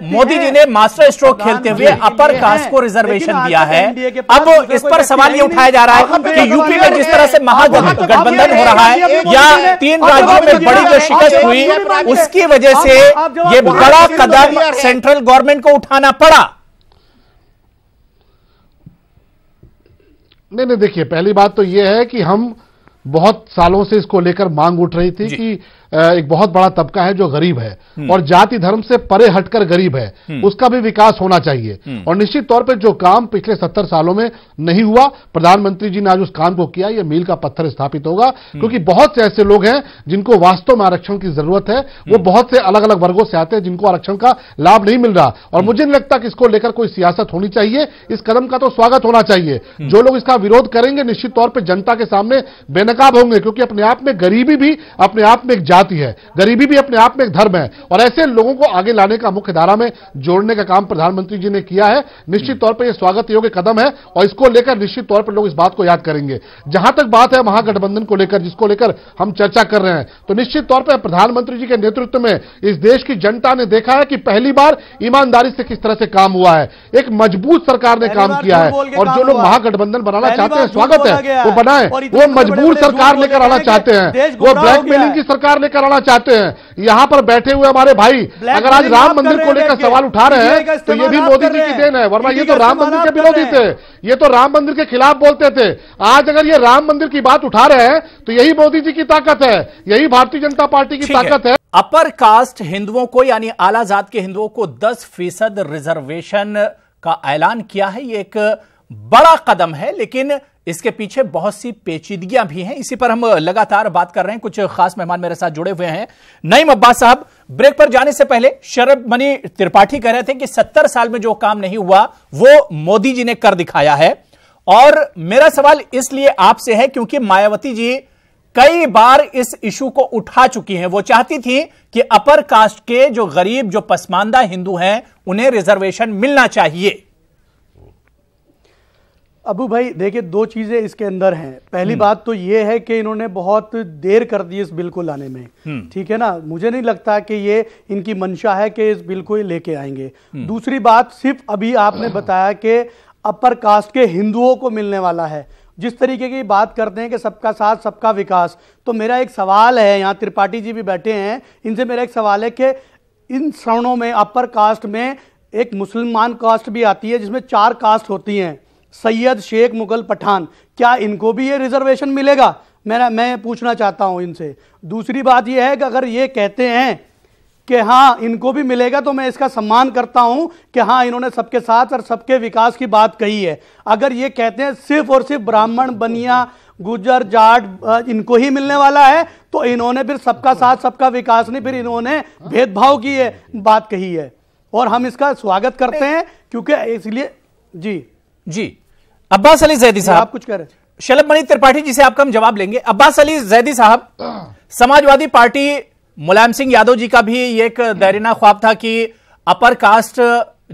मोदी जी ने मास्टर स्ट्रोक खेलते हुए अपर कास्ट को रिजर्वेशन दिया है। अब इस पर सवाल ये उठाया जा रहा है कि यूपी में जिस तरह से महागठबंधन हो रहा है या 3 राज्यों में बड़ी जो शिकस्त हुई, उसकी वजह से ये बड़ा कदम सेंट्रल गवर्नमेंट को उठाना पड़ा। नहीं, देखिए, पहली बात तो यह है कि हम बहुत सालों से इसको लेकर मांग उठ रही थी कि एक बहुत बड़ा तबका है जो गरीब है और जाति धर्म से परे हटकर गरीब है, उसका भी विकास होना चाहिए। और निश्चित तौर पे जो काम पिछले 70 सालों में नहीं हुआ, प्रधानमंत्री जी ने आज उस काम को किया। यह मील का पत्थर स्थापित होगा, क्योंकि बहुत से ऐसे लोग हैं जिनको वास्तव में आरक्षण की जरूरत है। वो बहुत से अलग अलग वर्गों से आते हैं जिनको आरक्षण का लाभ नहीं मिल रहा, और मुझे नहीं लगता कि इसको लेकर कोई सियासत होनी चाहिए। इस कदम का तो स्वागत होना चाहिए। जो लोग इसका विरोध करेंगे निश्चित तौर पर जनता के सामने बेनकाब होंगे, क्योंकि अपने आप में गरीबी भी अपने आप में एक जाति है, गरीबी भी अपने आप में एक धर्म है, और ऐसे लोगों को आगे लाने का, मुख्य धारा में जोड़ने का काम प्रधानमंत्री जी ने किया है। निश्चित तौर पर यह स्वागत योग्य कदम है और इसको लेकर निश्चित तौर पर लोग इस बात को याद करेंगे। जहां तक बात है महागठबंधन को लेकर, जिसको लेकर हम चर्चा कर रहे हैं, तो निश्चित तौर पर प्रधानमंत्री जी के नेतृत्व में इस देश की जनता ने देखा है कि पहली बार ईमानदारी से किस तरह से काम हुआ है। एक मजबूत सरकार ने काम किया है, और जो लोग महागठबंधन बनाना चाहते हैं, स्वागत है, वो बनाए। वो मजबूर सरकार लेकर आना चाहते हैं, वो ब्लैकमेलिंग की सरकार लेकर आना चाहते हैं। यहां पर बैठे हुए हमारे भाई अगर आज राम मंदिर को लेकर सवाल उठा रहे हैं तो ये भी मोदी जी की देन है, वरना ये तो राम मंदिर के विरोधी थे, ये तो राम मंदिर के खिलाफ बोलते थे। आज अगर ये राम मंदिर की बात उठा रहे हैं तो यही मोदी जी की ताकत है, यही भारतीय जनता पार्टी की ताकत है। अपर कास्ट हिंदुओं को यानी आला जात के हिंदुओं को 10% रिजर्वेशन का ऐलान किया है। ये एक बड़ा कदम है, लेकिन इसके पीछे बहुत सी पेचीदगियां भी हैं। इसी पर हम लगातार बात कर रहे हैं। कुछ खास मेहमान मेरे साथ जुड़े हुए हैं। नईम अब्बास साहब, ब्रेक पर जाने से पहले शलभ मणि त्रिपाठी कह रहे थे कि 70 साल में जो काम नहीं हुआ वो मोदी जी ने कर दिखाया है। और मेरा सवाल इसलिए आपसे है क्योंकि मायावती जी कई बार इस इशू को उठा चुकी हैं। वो चाहती थी कि अपर कास्ट के जो गरीब, जो पसमानदा हिंदू हैं, उन्हें रिजर्वेशन मिलना चाहिए। अबू भाई देखिए, 2 चीजें इसके अंदर हैं। पहली बात तो ये है कि इन्होंने बहुत देर कर दी इस बिल को लाने में, ठीक है ना। मुझे नहीं लगता कि ये इनकी मंशा है कि इस बिल को लेके आएंगे। दूसरी बात, सिर्फ अभी आपने बताया कि अपर कास्ट के हिंदुओं को मिलने वाला है। जिस तरीके की बात करते हैं कि सबका साथ सबका विकास, तो मेरा एक सवाल है, यहाँ त्रिपाठी जी भी बैठे हैं, इनसे मेरा एक सवाल है कि इन श्रवणों में अपर कास्ट में एक मुसलमान कास्ट भी आती है जिसमें 4 कास्ट होती हैं, सैयद, शेख, मुगल, पठान। क्या इनको भी ये रिजर्वेशन मिलेगा? मैं पूछना चाहता हूं इनसे। दूसरी बात यह है कि अगर ये कहते हैं कि हाँ इनको भी मिलेगा, तो मैं इसका सम्मान करता हूं कि हाँ इन्होंने सबके साथ और सबके विकास की बात कही है। अगर ये कहते हैं सिर्फ और सिर्फ ब्राह्मण, बनिया, गुजर, जाट इनको ही मिलने वाला है, तो इन्होंने फिर सबका साथ सबका विकास नहीं, फिर इन्होंने भेदभाव की है बात कही है, और हम इसका स्वागत करते हैं क्योंकि इसलिए जी अब्बास अली जैदी साहब आप कुछ कह रहे हैं। शलभ मणि त्रिपाठी जी से आपका हम जवाब लेंगे। अब्बास अली जैदी साहब, समाजवादी पार्टी मुलायम सिंह यादव जी का भी ये एक दैरीना ख्वाब था कि अपर कास्ट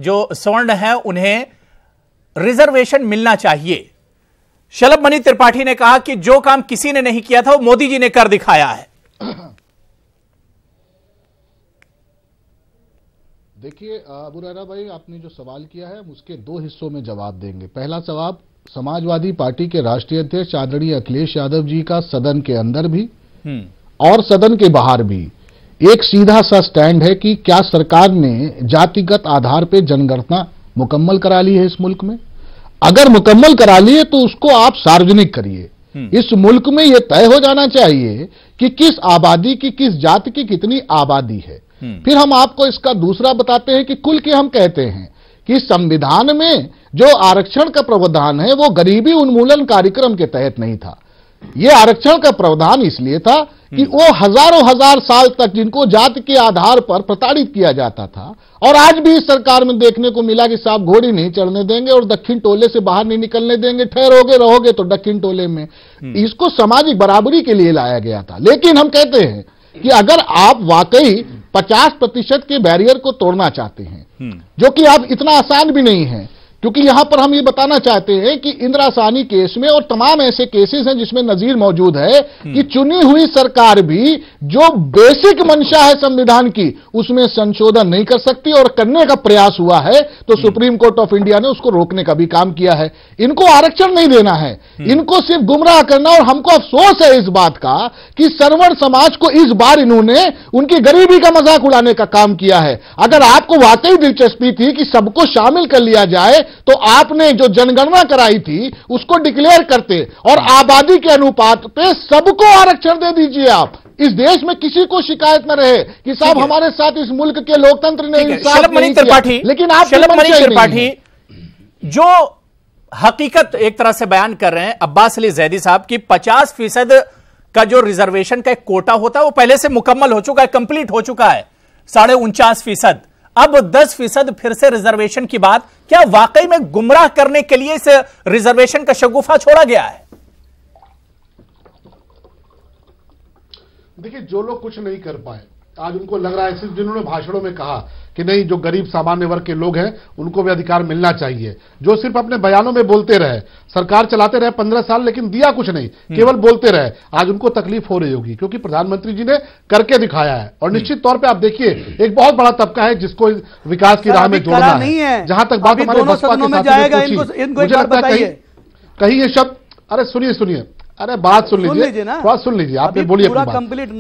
जो स्वर्ण है उन्हें रिजर्वेशन मिलना चाहिए। शलभ मणि त्रिपाठी ने कहा कि जो काम किसी ने नहीं किया था वो मोदी जी ने कर दिखाया है। देखिए अबू रहरा भाई, आपने जो सवाल किया है हम उसके दो हिस्सों में जवाब देंगे। पहला सवाल समाजवादी पार्टी के राष्ट्रीय अध्यक्ष आदरणीय अखिलेश यादव जी का सदन के अंदर भी और सदन के बाहर भी एक सीधा सा स्टैंड है कि क्या सरकार ने जातिगत आधार पर जनगणना मुकम्मल करा ली है इस मुल्क में? अगर मुकम्मल करा ली है तो उसको आप सार्वजनिक करिए। इस मुल्क में यह तय हो जाना चाहिए कि किस आबादी की, किस जाति की कितनी आबादी है। फिर हम आपको इसका दूसरा बताते हैं कि कुल के हम कहते हैं कि संविधान में जो आरक्षण का प्रावधान है वो गरीबी उन्मूलन कार्यक्रम के तहत नहीं था। यह आरक्षण का प्रावधान इसलिए था कि वो हजारों हजार साल तक जिनको जाति के आधार पर प्रताड़ित किया जाता था, और आज भी इस सरकार में देखने को मिला कि साहब घोड़ी नहीं चढ़ने देंगे और दक्षिण टोले से बाहर नहीं निकलने देंगे, ठहरोगे रहोगे तो दक्षिण टोले में। इसको सामाजिक बराबरी के लिए लाया गया था। लेकिन हम कहते हैं कि अगर आप वाकई 50% के बैरियर को तोड़ना चाहते हैं, जो कि आप इतना आसान भी नहीं है, क्योंकि यहां पर हम ये बताना चाहते हैं कि इंदिरा साहनी केस में और तमाम ऐसे केसेस हैं जिसमें नजीर मौजूद है कि चुनी हुई सरकार भी जो बेसिक मंशा है संविधान की उसमें संशोधन नहीं कर सकती, और करने का प्रयास हुआ है तो सुप्रीम कोर्ट ऑफ इंडिया ने उसको रोकने का भी काम किया है। इनको आरक्षण नहीं देना है, इनको सिर्फ गुमराह करना। और हमको अफसोस है इस बात का कि सर्वण समाज को इस बार इन्होंने उनकी गरीबी का मजाक उड़ाने का काम किया है। अगर आपको वाकई दिलचस्पी थी कि सबको शामिल कर लिया जाए तो आपने जो जनगणना कराई थी उसको डिक्लेयर करते और आबादी के अनुपात पे सबको आरक्षण दे दीजिए। आप इस देश में किसी को शिकायत न रहे कि साहब हमारे साथ इस मुल्क के लोकतंत्र ने इंसाफ नहीं किया। लेकिन आप शलभ मणि त्रिपाठी जो हकीकत एक तरह से बयान कर रहे हैं अब्बास अली जैदी साहब की 50% का जो रिजर्वेशन का एक कोटा होता है वो पहले से मुकम्मल हो चुका है, कंप्लीट हो चुका है 49.5%। अब 10% फिर से रिजर्वेशन की बात, क्या वाकई में गुमराह करने के लिए इस रिजर्वेशन का शगुफा छोड़ा गया है? देखिए, जो लोग कुछ नहीं कर पाए आज उनको लग रहा है, सिर्फ जिन्होंने भाषणों में कहा कि नहीं जो गरीब सामान्य वर्ग के लोग हैं उनको भी अधिकार मिलना चाहिए, जो सिर्फ अपने बयानों में बोलते रहे, सरकार चलाते रहे 15 साल लेकिन दिया कुछ नहीं, केवल बोलते रहे, आज उनको तकलीफ हो रही होगी क्योंकि प्रधानमंत्री जी ने करके दिखाया है। और निश्चित तौर पर आप देखिए एक बहुत बड़ा तबका है जिसको विकास की राह में जोड़ना है। जहां तक बात हमारे बसपा के साथी ने मुझे लगता है कहीं ये शब्द, अरे सुनिए अरे बात सुन लीजिए ना, बात सुन लीजिए, आपने बोली अपनी बात।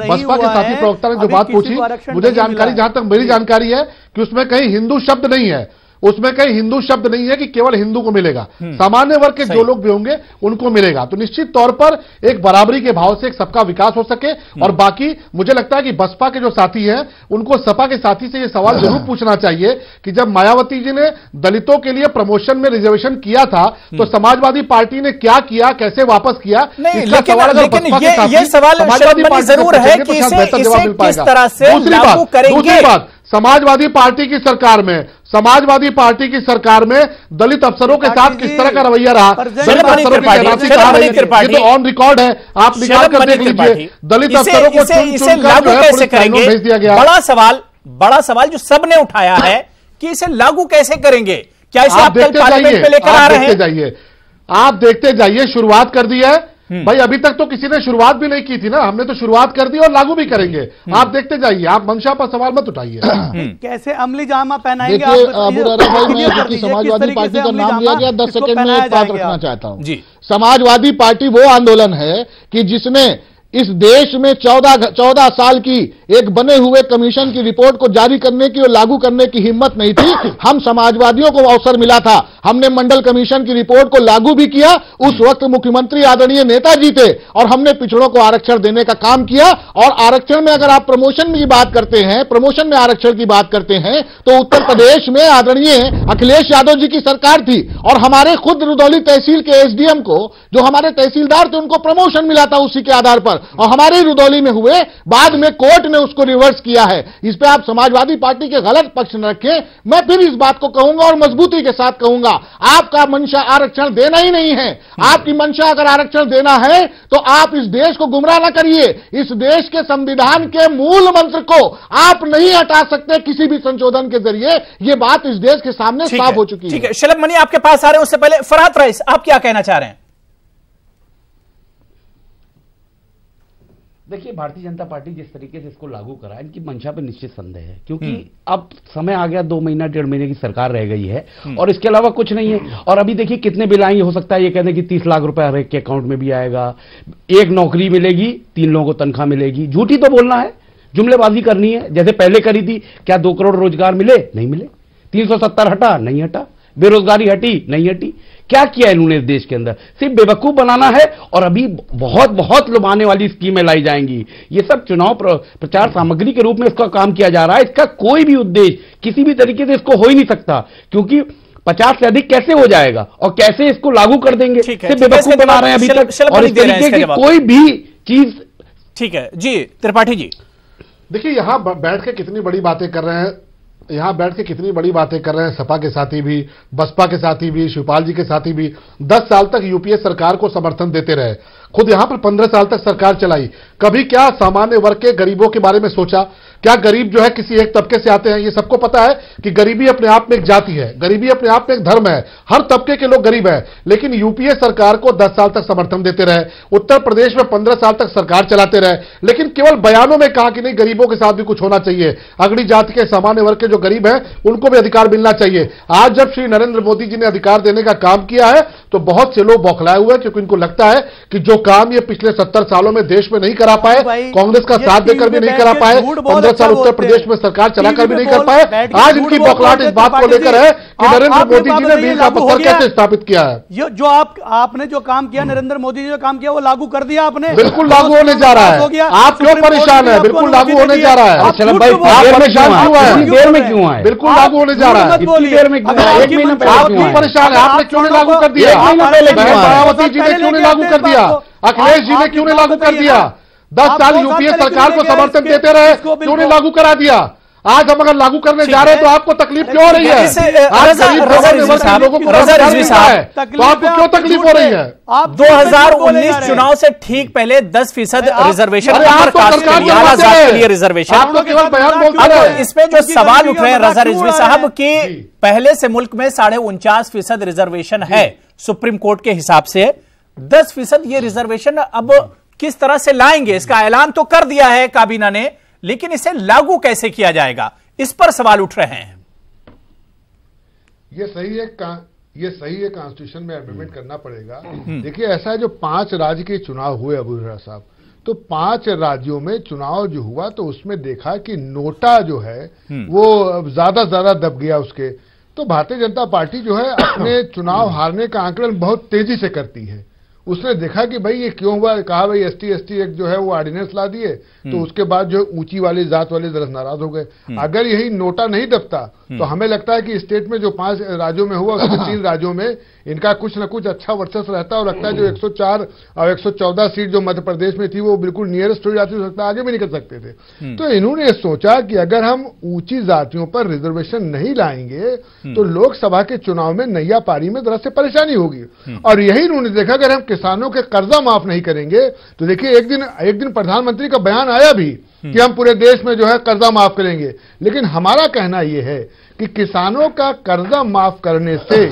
बसपा के साथी प्रवक्ता ने जो बात पूछी, मुझे जानकारी, जहां तक मेरी जानकारी है कि उसमें कहीं हिंदू शब्द नहीं है, उसमें कहीं हिंदू शब्द नहीं है कि केवल हिंदू को मिलेगा, सामान्य वर्ग के जो लोग भी होंगे उनको मिलेगा। तो निश्चित तौर पर एक बराबरी के भाव से एक सबका विकास हो सके। और बाकी मुझे लगता है कि बसपा के जो साथी हैं उनको सपा के साथी से ये सवाल जरूर पूछना चाहिए कि जब मायावती जी ने दलितों के लिए प्रमोशन में रिजर्वेशन किया था तो समाजवादी पार्टी ने क्या किया, कैसे वापस किया? ये सवाल जरूर है कि इसे किस तरह से लागू करेंगे। दूसरी बात, समाजवादी पार्टी की सरकार में, समाजवादी पार्टी की सरकार में दलित अफसरों के साथ किस तरह का रवैया रहा, दलित अफसरों की तैनाती कहा रही है, ये तो ऑन रिकॉर्ड है, आप निकाल कर देख लीजिए। दलित अफसरों को इसे लागू कैसे करेंगे? भेज दिया गया। बड़ा सवाल जो सबने उठाया है कि इसे लागू कैसे करेंगे? क्या इसे आप कल पार्लियामेंट में लेकर आ रहे हैं? आप देखते जाइए, शुरुआत कर दी है भाई, अभी तक तो किसी ने शुरुआत भी नहीं की थी ना, हमने तो शुरुआत कर दी और लागू भी करेंगे। आप देखते जाइए, आप मंशा पर सवाल मत उठाइए। कैसे अमली जामा पहनाएंगे? देखिए अबू रहरा भाई, मैं समाजवादी पार्टी का नाम लिया गया, 10 सेकंड में एक बात रखना चाहता हूं। समाजवादी पार्टी वो आंदोलन है कि जिसने इस देश में 14 साल की एक बने हुए कमीशन की रिपोर्ट को जारी करने की और लागू करने की हिम्मत नहीं थी। हम समाजवादियों को अवसर मिला था, हमने मंडल कमीशन की रिपोर्ट को लागू भी किया। उस वक्त मुख्यमंत्री आदरणीय नेताजी थे और हमने पिछड़ों को आरक्षण देने का काम किया। और आरक्षण में अगर आप प्रमोशन की बात करते हैं, प्रमोशन में आरक्षण की बात करते हैं, तो उत्तर प्रदेश में आदरणीय अखिलेश यादव जी की सरकार थी और हमारे खुद रुदौली तहसील के एसडीएम को, जो हमारे तहसीलदार थे, उनको प्रमोशन मिला था उसी के आधार पर, और हमारे रुदौली में हुए। बाद में कोर्ट ने उसको रिवर्स किया है। इस पे आप समाजवादी पार्टी के गलत पक्ष न रखें। मैं फिर इस बात को कहूंगा और मजबूती के साथ कहूंगा, आपका मंशा आरक्षण देना ही नहीं है। आपकी मंशा अगर आरक्षण देना है तो आप इस देश को गुमराह न करिए। इस देश के संविधान के मूल मंत्र को आप नहीं हटा सकते किसी भी संशोधन के जरिए। यह बात इस देश के सामने साफ हो चुकी है। ठीक है, शलभ मनी आपके पास आ रहे हैं, उससे पहले फरहात रईस, आप क्या कहना चाह रहे हैं? देखिए, भारतीय जनता पार्टी जिस तरीके से इसको लागू करा, इनकी मंशा पे निश्चित संदेह है, क्योंकि अब समय आ गया, 2 महीना 1.5 महीने की सरकार रह गई है और इसके अलावा कुछ नहीं है। और अभी देखिए कितने बिल आएंगे, हो सकता है ये कहते हैं कि 30 लाख रुपए हर एक के अकाउंट में भी आएगा, 1 नौकरी मिलेगी, 3 लोगों को तनख्वाह मिलेगी। झूठी तो बोलना है, जुमलेबाजी करनी है, जैसे पहले करी थी। क्या 2 करोड़ रोजगार मिले? नहीं मिले। 370 हटा? नहीं हटा। बेरोजगारी हटी? नहीं हटी। क्या किया इन्होंने इस देश के अंदर? सिर्फ बेवकूफ बनाना है। और अभी बहुत बहुत लुभाने वाली स्कीमें लाई जाएंगी। ये सब चुनाव प्रचार सामग्री के रूप में इसका काम किया जा रहा है। इसका कोई भी उद्देश्य किसी भी तरीके से इसको हो ही नहीं सकता, क्योंकि 50 से अधिक कैसे हो जाएगा और कैसे इसको लागू कर देंगे? सिर्फ बेवकूफ बना रहे हैं अभी तक, और इस तरीके की कोई भी चीज। ठीक है जी, त्रिपाठी जी। देखिए, यहां बैठ के कितनी बड़ी बातें कर रहे हैं, सपा के साथी भी, बसपा के साथी भी, शिवपाल जी के साथी भी 10 साल तक यूपीए सरकार को समर्थन देते रहे। खुद यहां पर 15 साल तक सरकार चलाई। कभी क्या सामान्य वर्ग के गरीबों के बारे में सोचा? क्या गरीब जो है किसी एक तबके से आते हैं? ये सबको पता है कि गरीबी अपने आप में एक जाति है, गरीबी अपने आप में एक धर्म है, हर तबके के लोग गरीब हैं। लेकिन यूपीए सरकार को 10 साल तक समर्थन देते रहे। उत्तर प्रदेश में 15 साल तक सरकार चलाते रहे, लेकिन केवल बयानों में कहा कि नहीं, गरीबों के साथ भी कुछ होना चाहिए, अगड़ी जाति के सामान्य वर्ग के जो गरीब हैं उनको भी अधिकार मिलना चाहिए। आज जब श्री नरेंद्र मोदी जी ने अधिकार देने का काम किया है तो बहुत से लोग बौखलाए हुए, क्योंकि इनको लगता है कि जो काम ये पिछले 70 सालों में देश में नहीं करा पाए, कांग्रेस का साथ देकर भी नहीं करा पाए, 15 साल उत्तर प्रदेश में सरकार चलाकर भी नहीं कर पाए, आज इनकी बौखलाहट इस बात को लेकर है कि नरेंद्र मोदी जी ने मील का पत्थर कैसे स्थापित किया है। जो आपने जो काम किया, नरेंद्र मोदी जी जो काम किया, वो लागू कर दिया आपने। बिल्कुल लागू होने जा रहा है। आप क्यों परेशान है? बिल्कुल लागू होने जा रहा है। आप परेशान क्यों है? देर में क्यों है? बिल्कुल लागू होने जा रहा है। देर में क्यों है? 1 महीना आप क्यों परेशान है? आपने क्यों नहीं लागू कर दिया? मायावती जी ने क्यों नहीं लागू कर दिया? अखिलेश जी ने क्यों नहीं लागू कर दिया? 10 साल यूपीए सरकार को समर्थन देते रहे, क्यों नहीं लागू करा दिया? आज हम अगर लागू करने जा रहे हैं तो आपको तकलीफ क्यों हो रही है? आज लोगों को तो आपको क्यों तकलीफ हो रही है? 2019 चुनाव से ठीक पहले 10% रिजर्वेशन रिजर्वेशन। आप तो केवल बयान बोलते हैं। इसमें जो सवाल उठ रहे हैं रजा रिजवी साहब कि पहले से मुल्क में 49.5% रिजर्वेशन है सुप्रीम कोर्ट के हिसाब से, 10% ये रिजर्वेशन अब किस तरह से लाएंगे? इसका ऐलान तो कर दिया है काबीना ने, लेकिन इसे लागू कैसे किया जाएगा, इस पर सवाल उठ रहे हैं। ये सही है, कॉन्स्टिट्यूशन में अमेंडमेंट करना पड़ेगा। देखिए, ऐसा है, जो 5 राज्य के चुनाव हुए अबू हुरैरा साहब, तो 5 राज्यों में चुनाव जो हुआ तो उसमें देखा कि नोटा जो है वो ज्यादा दब गया उसके। तो भारतीय जनता पार्टी जो है अपने चुनाव हारने का आंकलन बहुत तेजी से करती है। उसने देखा कि भाई ये क्यों हुआ, कहा भाई एसटी एक जो है वो ऑर्डिनेंस ला दिए, तो उसके बाद जो ऊंची वाली जात वाले जरा नाराज हो गए। अगर यही नोटा नहीं दबता तो हमें लगता है कि स्टेट में जो 5 राज्यों में हुआ, 3 राज्यों में इनका कुछ न कुछ अच्छा वर्चस्व रहता, और लगता है जो 104 और 114 सीट जो मध्य प्रदेश में थी वो बिल्कुल नियरेस्ट हो जाती, हो सकता है आगे भी निकल सकते थे। तो इन्होंने सोचा कि अगर हम ऊंची जातियों पर रिजर्वेशन नहीं लाएंगे तो लोकसभा के चुनाव में नैया पारी में जरा से परेशानी होगी। और यही इन्होंने देखा, अगर हम किसानों के कर्जा माफ नहीं करेंगे तो देखिए एक दिन प्रधानमंत्री का बयान आया भी कि हम पूरे देश में जो है कर्जा माफ करेंगे, लेकिन हमारा कहना यह है कि किसानों का कर्जा माफ करने से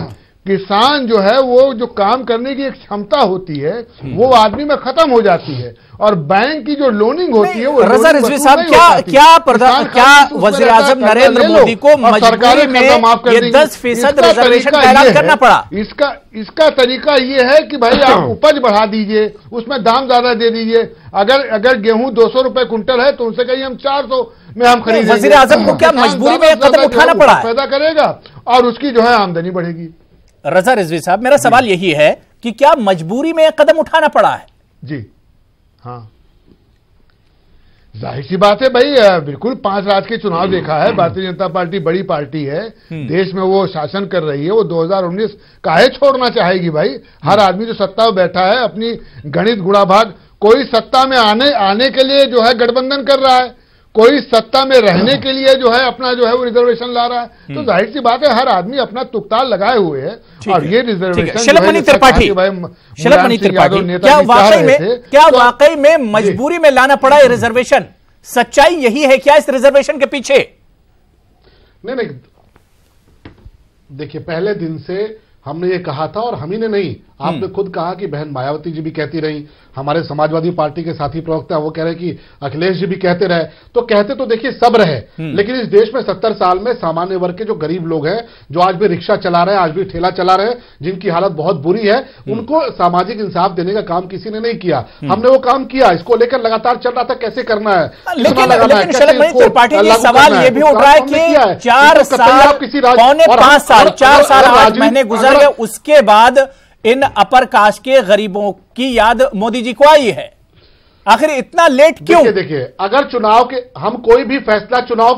किसान जो है वो जो काम करने की एक क्षमता होती है वो आदमी में खत्म हो जाती है, और बैंक की जो लोनिंग होती है वो रजा रिजवी साहब क्या वज़ीर आज़म नरेंद्र मोदी को मजबूरी में ये 10% रिजर्वेशन का ऐलान करना पड़ा? इसका तरीका ये है कि भाई आप उपज बढ़ा दीजिए, उसमें दाम ज्यादा दे दीजिए। अगर गेहूं 200 रुपए कुंटल है तो उनसे कहिए हम 400 में हम खरीदेंगे। वज़ीर आज़म को क्या मजबूरी में कदम उठाना पड़ा है? पैदा करेगा और उसकी जो है आमदनी बढ़ेगी। रजा रिजवी साहब, मेरा सवाल यही है कि क्या मजबूरी में कदम उठाना पड़ा है? जी हाँ, जाहिर सी बात है भाई, बिल्कुल 5 राज्य के चुनाव देखा है। भारतीय जनता पार्टी बड़ी पार्टी है, देश में वो शासन कर रही है, वो 2019 काहे छोड़ना चाहेगी भाई? हर आदमी जो सत्ता में बैठा है अपनी गणित गुणाभाग, कोई सत्ता में आने के लिए जो है गठबंधन कर रहा है, कोई सत्ता में रहने के लिए जो है अपना जो है वो रिजर्वेशन ला रहा है। तो जाहिर सी बात है हर आदमी अपना तुकताल लगाए हुए है, और ये रिजर्वेशन शलभ मणि त्रिपाठी, क्या वाकई में मजबूरी में लाना पड़ा ये रिजर्वेशन? सच्चाई यही है क्या इस रिजर्वेशन के पीछे? नहीं, देखिए पहले दिन से हमने ये कहा था, और हम ही ने नहीं, आपने खुद कहा कि बहन मायावती जी भी कहती रही, हमारे समाजवादी पार्टी के साथी प्रवक्ता वो कह रहे कि अखिलेश जी भी कहते रहे, तो कहते तो देखिए सब रहे, लेकिन इस देश में 70 साल में सामान्य वर्ग के जो गरीब लोग हैं, जो आज भी रिक्शा चला रहे हैं, आज भी ठेला चला रहे हैं, जिनकी हालत बहुत बुरी है, उनको सामाजिक इंसाफ देने का काम किसी ने नहीं किया। हमने वो काम किया, इसको लेकर लगातार चल रहा था कैसे करना है, सवाल ये भी उठ रहा है कि 4 साल, पौने 5 साल, 4 साल 8 महीने गुजर गए, उसके बाद इन अपर कास्ट के गरीबों की याद मोदी जी को आई है। आखिर इतना लेट क्यों? देखिए अगर हम कोई भी फैसला चुनाव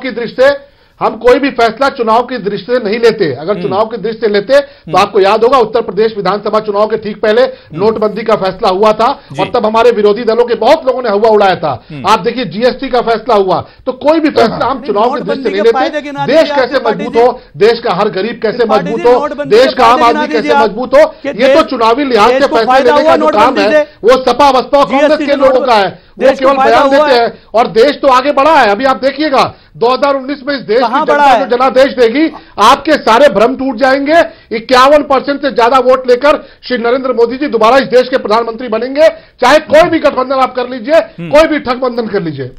की दृष्टि से नहीं लेते, अगर चुनाव की दृष्टि से लेते तो आपको याद होगा उत्तर प्रदेश विधानसभा चुनाव के ठीक पहले नोटबंदी का फैसला हुआ था, और तब हमारे विरोधी दलों के बहुत लोगों ने हवा उड़ाया था। आप देखिए जीएसटी का फैसला हुआ, तो कोई भी फैसला हम चुनाव की दृष्टि से नहीं लेते। देश कैसे मजबूत हो, देश का हर गरीब कैसे मजबूत हो, देश का आम आदमी कैसे मजबूत हो, ये तो चुनावी लिहाज से फैसले लेने का जो काम है वो सपा बसपा और कांग्रेस के लोगों का है, वो केवल बयान देते हैं। और देश तो आगे बढ़ा है, अभी आप देखिएगा 2019 में इस देश की जनता जो जनादेश देगी, आपके सारे भ्रम टूट जाएंगे। 51% से ज्यादा वोट लेकर श्री नरेंद्र मोदी जी दोबारा इस देश के प्रधानमंत्री बनेंगे, चाहे कोई भी गठबंधन आप कर लीजिए, कोई भी ठगबंधन कर लीजिए।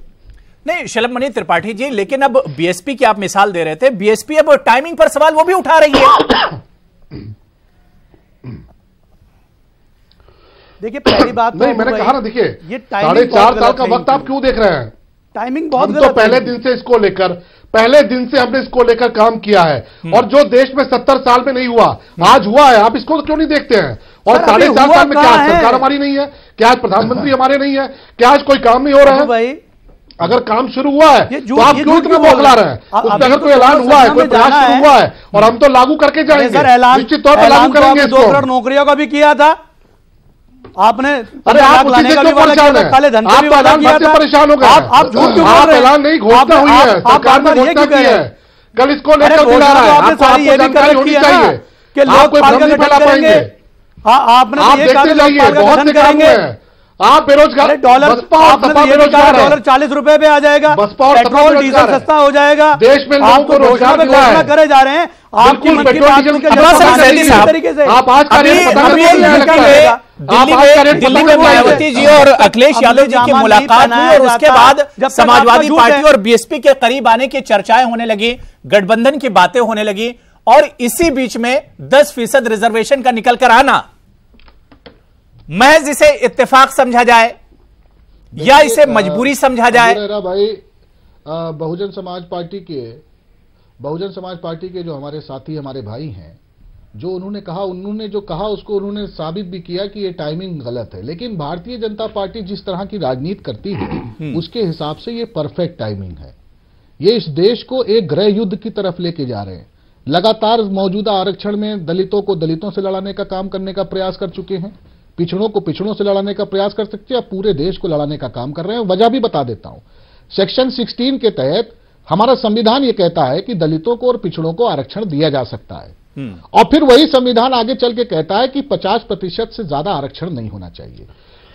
नहीं शलभ मणि त्रिपाठी जी, लेकिन अब बीएसपी की आप मिसाल दे रहे थे, बीएसपी अब टाइमिंग पर सवाल वो भी उठा रही है। देखिए पहली बात नहीं, मैंने कहा ना, देखिए 4.5 साल का वक्त आप क्यों देख रहे हैं? टाइमिंग बहुत हम तो पहले दिन से हमने इसको लेकर काम किया है, और जो देश में 70 साल में नहीं हुआ आज हुआ है, आप इसको क्यों नहीं देखते हैं? और 4.5 साल में क्या सरकार हमारी नहीं है, क्या आज प्रधानमंत्री हमारे नहीं है, क्या आज कोई काम नहीं हो रहा है भाई? अगर काम शुरू हुआ है तो आप क्यों इतना बौखला रहे हैं? उसमें अगर कोई ऐलान हुआ है, कोई प्रयास शुरू हुआ है, और हम तो लागू करके जाएंगे, निश्चित तौर पर लागू करेंगे। 2 करोड़ नौकरियों का भी किया था आपने। अरे आप उसी से क्यों परेशान हैं? आप तो ऐलान से परेशान हो गए। आप झूठ क्यों बोल रहे हैं? ऐलान नहीं, घोषणा हुई है, सरकार ने घोषणा की है, कल इसको लेकर बुला रहा है। आपको जानकारी होनी चाहिए कि आप कोई भ्रम नहीं फैला पाएंगे। आप देखते जाइए, बहुत से काम हुए हैं। आप बेरोजगार, बसपा और सपा बेरोजगार है, $40 पे आ जाएगा, बसपा और पेट्रोल डीजल सस्ता हो जाएगा, देश में लोगों को रोजगार मिला है, करे जा रहे हैं। आपकी पेट्रोल डीजल तरीके से आप आज का दिल्ली में मायावती जी और अखिलेश यादव जी की मुलाकात हुई, और उसके बाद समाजवादी पार्टी और बीएसपी के करीब आने की चर्चाएं होने लगी, गठबंधन की बातें होने लगी, और इसी बीच में 10% रिजर्वेशन का निकल कर आना, महज इसे इत्तेफाक समझा जाए या इसे मजबूरी समझा जाए? भाई बहुजन समाज पार्टी के जो हमारे साथी, हमारे भाई हैं, जो उन्होंने जो कहा उसको उन्होंने साबित भी किया कि ये टाइमिंग गलत है। लेकिन भारतीय जनता पार्टी जिस तरह की राजनीति करती है उसके हिसाब से ये परफेक्ट टाइमिंग है। ये इस देश को एक गृह युद्ध की तरफ लेके जा रहे हैं। लगातार मौजूदा आरक्षण में दलितों को दलितों से लड़ाने का काम करने का प्रयास कर चुके हैं, पिछड़ों को पिछड़ों से लड़ाने का प्रयास कर सकते हैं, पूरे देश को लड़ाने का काम कर रहे हैं। वजह भी बता देता हूं। सेक्शन 16 के तहत हमारा संविधान यह कहता है कि दलितों को और पिछड़ों को आरक्षण दिया जा सकता है, और फिर वही संविधान आगे चल के कहता है कि 50% से ज्यादा आरक्षण नहीं होना चाहिए।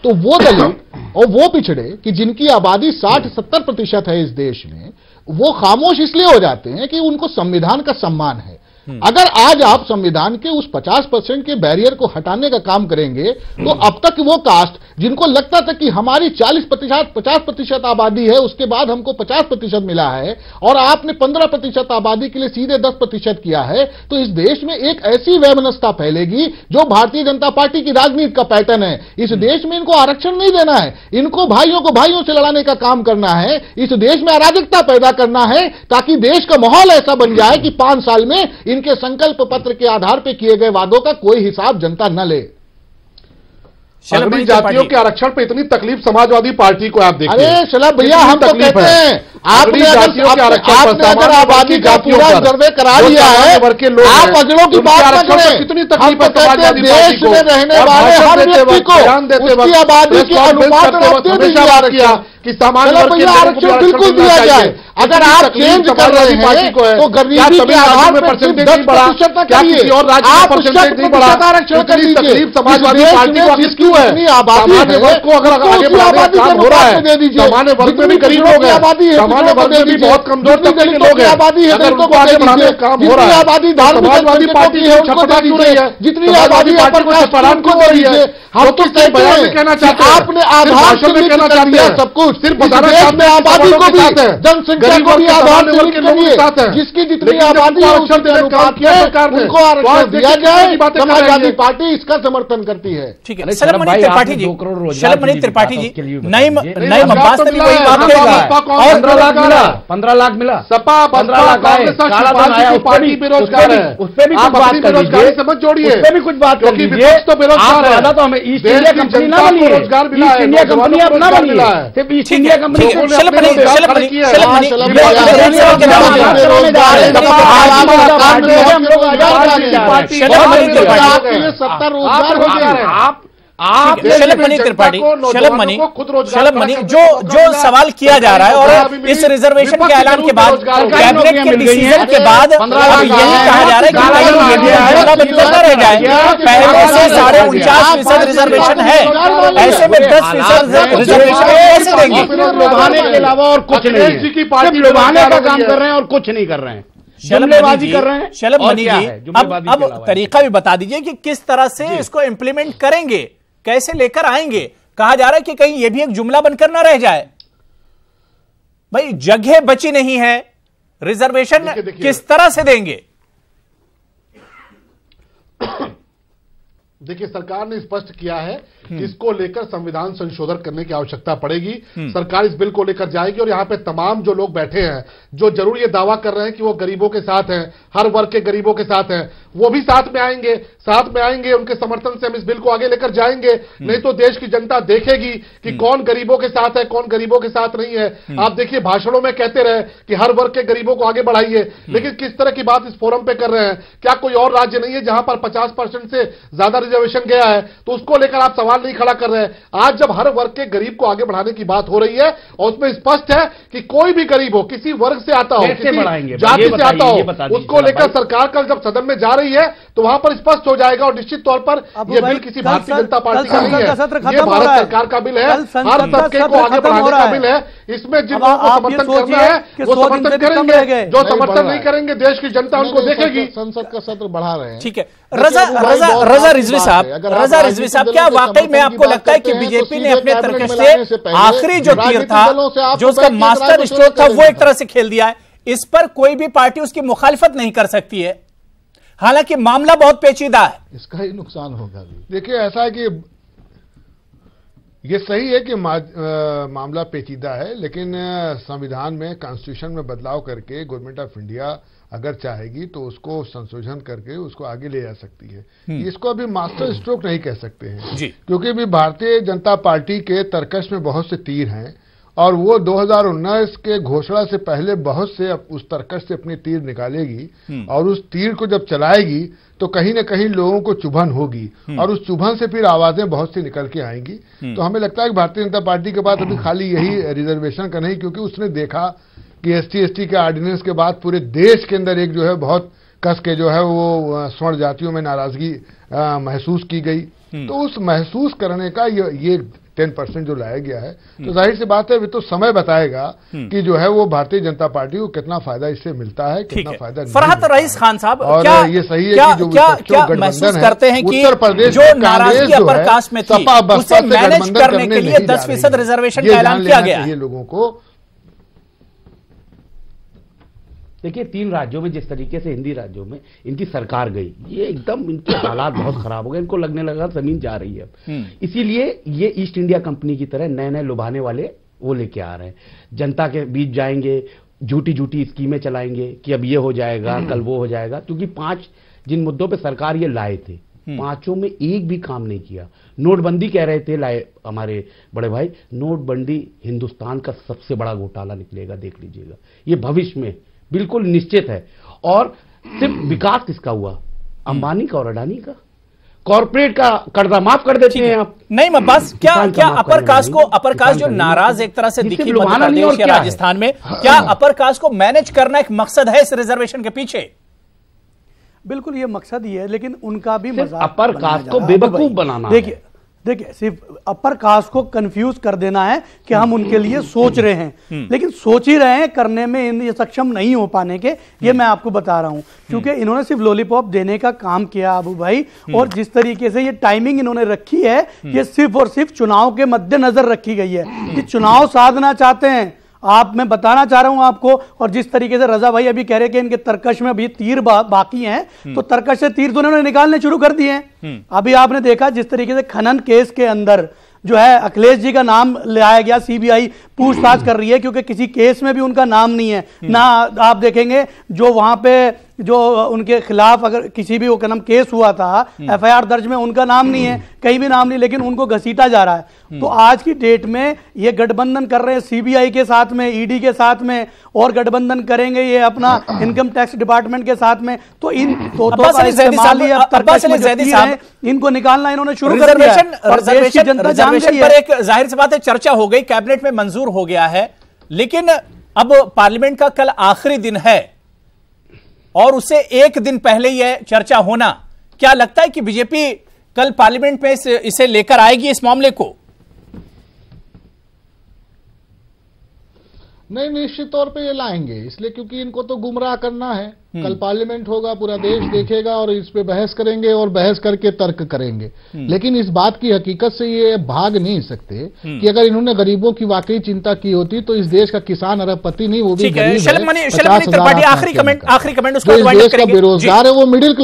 तो वो दलित और वो पिछड़े कि जिनकी आबादी 60-70% है इस देश में, वो खामोश इसलिए हो जाते हैं कि उनको संविधान का सम्मान है। अगर आज आप संविधान के उस 50% के बैरियर को हटाने का काम करेंगे तो अब तक वो कास्ट जिनको लगता था कि हमारी 50% आबादी है, उसके बाद हमको 50% मिला है और आपने 15% आबादी के लिए सीधे 10% किया है, तो इस देश में एक ऐसी वैमनस्यता फैलेगी जो भारतीय जनता पार्टी की राजनीति का पैटर्न है। इस देश में इनको आरक्षण नहीं देना है, इनको भाइयों को भाइयों से लड़ाने का काम करना है, इस देश में अराजकता पैदा करना है ताकि देश का माहौल ऐसा बन जाए कि 5 साल में इनके संकल्प पत्र के आधार पर किए गए वादों का कोई हिसाब जनता न ले। अगड़ी जातियों के आरक्षण पे इतनी तकलीफ समाजवादी पार्टी को आप देखिए। अरे शलभ भैया, हम तो कहते हैं आपने अगर आबादी का पूरा सर्वे करा लिया है, आप अजड़ों की बात न करें। कितनी तकलीफ है समाजवादी देश में रहने वाले हर व्यक्ति को उसकी आबादी के अनुपात में दे दिया कि सामान्य वर्ग के आरक्षण बिल्कुल दिया जाए। अगर आप चेंज कर रहे हैं तो गरीबी के आधार पर परसेंटेज नहीं बढ़ा, क्या किसी और राज्य में परसेंटेज नहीं बढ़ा? आरक्षण कर लीजिए। तकलीफ समाजवादी पार्टी को किस क्यों है? सामान्य वर्ग को अगर आगे बढ़ाने का काम हो रहा है, सामान्य वर्ग में भी गरीब लोग हैं, सामान्य वर्ग में भी बहुत कमजोर तबके के लोग हैं, अगर उनको आगे बढ़ाने का काम हो रहा है, समाजवादी पार्टी छटपटा क्यों रही है? जितनी आबादी पार्टी को छटपटाहट क्यों हो रही है? हम तो सिर्फ बयान में कहना चाहते हैं, आपने भाषण में कहना चाहते हैं सब कुछ, सिर्फ बताना चाहते हैं आबादी को भी, जनसंख्या को भी आधार वर्ग के लोगों के साथ है, जिसकी जितनी आबादी आरक्षण देने का काम किया सरकार ने, उनको आरक्षण दिया जाए। समाजवादी पार्टी इसका समर्थन करती है। ठीक है, शलभमणि त्रिपाठी जी, शलभमणि त्रिपाठी जी, नईम अब्बास ने भी वही बात कही और 15 लाख मिला, सपा 15 लाख पार्टी बेरोजगार है, उस पर भी कुछ बात कर लीजिए, समझ जोड़िए, उस पर भी कुछ बात कर लीजिए। तो बेरोजगार है, तो हमें ईस्ट इंडिया कंपनी ना बनी है, ईस्ट इंडिया कंपनी अब ना बनी है, सिर्फ east India company Shalabhmani Tripathi, Shalabhmani जो सवाल किया जा रहा है और इस रिजर्वेशन के ऐलान के बाद, कैबिनेट के डिसीजन के बाद यही कहा जा रहा है कि बनकर रह जाए। पहले से 49.5% रिजर्वेशन है, ऐसे में 10% रिजर्वेशन कैसे देंगे? लुभाने के अलावा और कुछ नहीं, सिर्फ लुभाने का काम कर रहे हैं और कुछ नहीं कर रहे हैं, जुमलेबाजी कर रहे हैं। शलभमणि जी, अब तरीका भी बता दीजिए कि किस तरह से इसको इंप्लीमेंट करेंगे, कैसे लेकर आएंगे? कहा जा रहा है कि कहीं यह भी एक जुमला बनकर ना रह जाए। भाई जगह बची नहीं है, रिजर्वेशन किस तरह से देंगे? देखिए, सरकार ने स्पष्ट किया है कि इसको लेकर संविधान संशोधन करने की आवश्यकता पड़ेगी। सरकार इस बिल को लेकर जाएगी और यहाँ पे तमाम जो लोग बैठे हैं, जो जरूर ये दावा कर रहे हैं कि वो गरीबों के साथ हैं, हर वर्ग के गरीबों के साथ हैं, वो भी साथ में आएंगे, उनके समर्थन से हम इस बिल को आगे लेकर जाएंगे। नहीं तो देश की जनता देखेगी कि कौन गरीबों के साथ है, कौन गरीबों के साथ नहीं है। आप देखिए, भाषणों में कहते रहे कि हर वर्ग के गरीबों को आगे बढ़ाइए, लेकिन किस तरह की बात इस फोरम पे कर रहे हैं? क्या कोई और राज्य नहीं है जहां पर 50% से ज्यादा रिजर्वेशन गया है? तो उसको लेकर आप सवाल नहीं खड़ा कर रहे हैं। आज जब हर वर्ग के गरीब को आगे बढ़ाने की बात हो रही है और उसमें स्पष्ट है कि कोई भी गरीब हो, किसी वर्ग से आता हो, किसी जाति से आता हो, उसको लेकर सरकार कल जब सदन में जा रही है तो वहां पर स्पष्ट हो जाएगा। और निश्चित तौर पर यह बिल किसी भारतीय जनता पार्टी का नहीं है, यह भारत सरकार का बिल है, हर तबके को आगे बढ़ाने का बिल है। इसमें जिन लोगों को समर्थन करना है वो समर्थन करेंगे, जो समर्थन नहीं करेंगे देश की जनता उनको देखेगी। संसद का सत्र बढ़ा रहे हैं। ठीक है, रजा रिजवी साहब, क्या वाकई में आपको लगता है कि बीजेपी ने अपने तर्कश से आखिरी जो तीर था, जो उसका मास्टर स्ट्रोक था, वो एक तरह से खेल दिया है? इस पर कोई भी पार्टी उसकी मुखालिफत नहीं कर सकती है, हालांकि मामला बहुत पेचीदा है। इसका ही नुकसान होगा। देखिए, ऐसा है कि ये सही है कि मामला पेचीदा है, लेकिन संविधान में, कॉन्स्टिट्यूशन में बदलाव करके गवर्नमेंट ऑफ इंडिया अगर चाहेगी तो उसको संशोधन करके उसको आगे ले जा सकती है। इसको अभी मास्टर स्ट्रोक नहीं कह सकते हैं, क्योंकि अभी भारतीय जनता पार्टी के तर्कश में बहुत से तीर हैं और वो 2019 के घोषणा से पहले बहुत से उस तर्कश से अपनी तीर निकालेगी और उस तीर को जब चलाएगी तो कहीं ना कहीं लोगों को चुभन होगी और उस चुभन से फिर आवाजें बहुत सी निकल के आएंगी। तो हमें लगता है कि भारतीय जनता पार्टी के पास अभी खाली यही रिजर्वेशन का नहीं, क्योंकि उसने देखा कि ST/ST के ऑर्डिनेंस के बाद पूरे देश के अंदर एक जो है बहुत कस के जो है वो स्वर्ण जातियों में नाराजगी महसूस की गई। तो उस महसूस करने का ये 10% जो लाया गया है, तो जाहिर सी बात है वे तो समय बताएगा कि जो है वो भारतीय जनता पार्टी को कितना फायदा इससे मिलता है, कितना फायदा नहीं। फरहत रईस खान साहब, और क्या ये सही है क्या कि जो क्या महसूस करते हैं कि उत्तर प्रदेश जो नाराजगी अपर कास्ट में थी उसे मैनेज करने के लिए 10% रिजर्वेशन का ऐलान किया गया है लोगों को? देखिए, 3 राज्यों में जिस तरीके से हिंदी राज्यों में इनकी सरकार गई, ये एकदम इनके हालात बहुत खराब हो गए, इनको लगने लगा जमीन जा रही है। इसीलिए ये ईस्ट इंडिया कंपनी की तरह नए नए लुभाने वाले वो लेके आ रहे हैं, जनता के बीच जाएंगे, झूठी झूठी स्कीमें चलाएंगे कि अब ये हो जाएगा, कल वो हो जाएगा, क्योंकि 5 जिन मुद्दों पे सरकार ये लाए थे, 5 में एक भी काम नहीं किया। नोटबंदी कह रहे थे लाए हमारे बड़े भाई, नोटबंदी हिंदुस्तान का सबसे बड़ा घोटाला निकलेगा, देख लीजिएगा, ये भविष्य में बिल्कुल निश्चित है। और सिर्फ विकास किसका हुआ? अंबानी का और अडानी का। कॉर्पोरेट का कर्जा माफ कर देते हैं आप। नहीं अब्बास, क्या अपर कास्ट जो नाराज एक तरह से दिखी मध्य प्रदेश या राजस्थान में, क्या अपर कास्ट को मैनेज करना एक मकसद है इस रिजर्वेशन के पीछे? बिल्कुल ये मकसद ही है, लेकिन उनका भी मजाक अपर कास्ट को बेवकूफ बनाना। देखिए सिर्फ अपर कास्ट को कंफ्यूज कर देना है कि हम उनके लिए सोच रहे हैं, लेकिन सोच ही रहे हैं, करने में ये सक्षम नहीं हो पाने के, ये मैं आपको बता रहा हूं। क्योंकि इन्होंने सिर्फ लॉलीपॉप देने का काम किया अबू भाई, और जिस तरीके से ये टाइमिंग इन्होंने रखी है, ये सिर्फ और सिर्फ चुनाव के मद्देनजर रखी गई है कि चुनाव साधना चाहते हैं आप। मैं बताना चाह रहा हूं आपको, और जिस तरीके से रजा भाई अभी कह रहे कि इनके तरकश में अभी तीर बाकी हैं, तो तरकश से तीर तो उन्होंने निकालने शुरू कर दिए हैं। अभी आपने देखा जिस तरीके से खनन केस के अंदर जो है अखिलेश जी का नाम लाया गया, सीबीआई पूछताछ कर रही है क्योंकि किसी केस में भी उनका नाम नहीं है ना। आप देखेंगे जो वहां पे जो उनके खिलाफ अगर किसी भी केस हुआ था, एफआईआर दर्ज में उनका नाम नहीं है, कहीं भी नाम नहीं, लेकिन उनको घसीटा जा रहा है। तो आज की डेट में ये गठबंधन कर रहे हैं सीबीआई के साथ में, ईडी के साथ में, और गठबंधन करेंगे ये अपना इनकम टैक्स डिपार्टमेंट के साथ में। तो इन इनको निकालना इन्होंने शुरू कर दिया है। रिजर्वेशन पर एक जाहिर सी बात है चर्चा हो गई, कैबिनेट में मंजूर हो गया है, लेकिन अब पार्लियामेंट का कल आखिरी दिन है और उससे एक दिन पहले यह चर्चा होना, क्या लगता है कि बीजेपी कल पार्लियामेंट में इसे लेकर आएगी इस मामले को? नहीं, निश्चित तौर पे ये लाएंगे, इसलिए क्योंकि इनको तो गुमराह करना है। कल पार्लियामेंट होगा, पूरा देश देखेगा और इस पे बहस करेंगे और बहस करके तर्क करेंगे। लेकिन इस बात की हकीकत से ये भाग नहीं सकते कि अगर इन्होंने गरीबों की वाकई चिंता की होती तो इस देश का किसान अरबपति नहीं, वो भी गरीब है। आखिरी कमेंट जो इस देश का बेरोजगार है वो मिडिल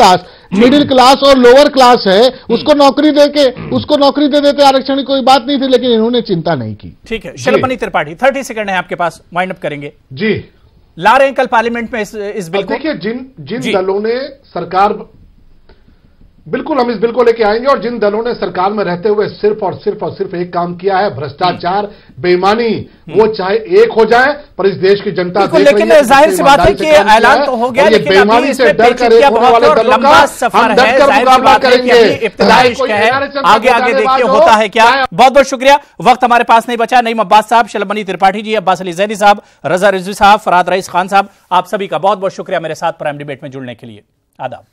क्लास और लोअर क्लास है, उसको नौकरी दे देते आरक्षण की कोई बात नहीं थी, लेकिन इन्होंने चिंता नहीं की। ठीक है, शिल्पमणि त्रिपाठी 30 सेकंड है आपके पास, वाइंड अप करेंगे जी। ला रहे हैं कल पार्लियामेंट में इस बिल को। देखिए, जिन दलों ने सरकार, बिल्कुल हम इस बिल को लेके आएंगे, और जिन दलों ने सरकार में रहते हुए सिर्फ और सिर्फ एक काम किया है, भ्रष्टाचार, बेईमानी, वो चाहे एक हो जाए, पर इस देश की जनता देख रही है। लेकिन जाहिर सी बात है कि ऐलान तो हो गया, लेकिन बेईमानी से डर कर एक होने वाले दलों का हम डट कर मुकाबला करेंगे। आगे देखिए होता है क्या। बहुत बहुत शुक्रिया, वक्त हमारे पास नहीं बचा। नईम अब्बास साहब, शिल्पमणि त्रिपाठी जी, अब्बास अली जैदी साहब, रजा रिजवी साहब, फरहत रईस खान साहब, आप सभी का बहुत बहुत शुक्रिया मेरे साथ प्राइम डिबेट में जुड़ने के लिए। आदाब।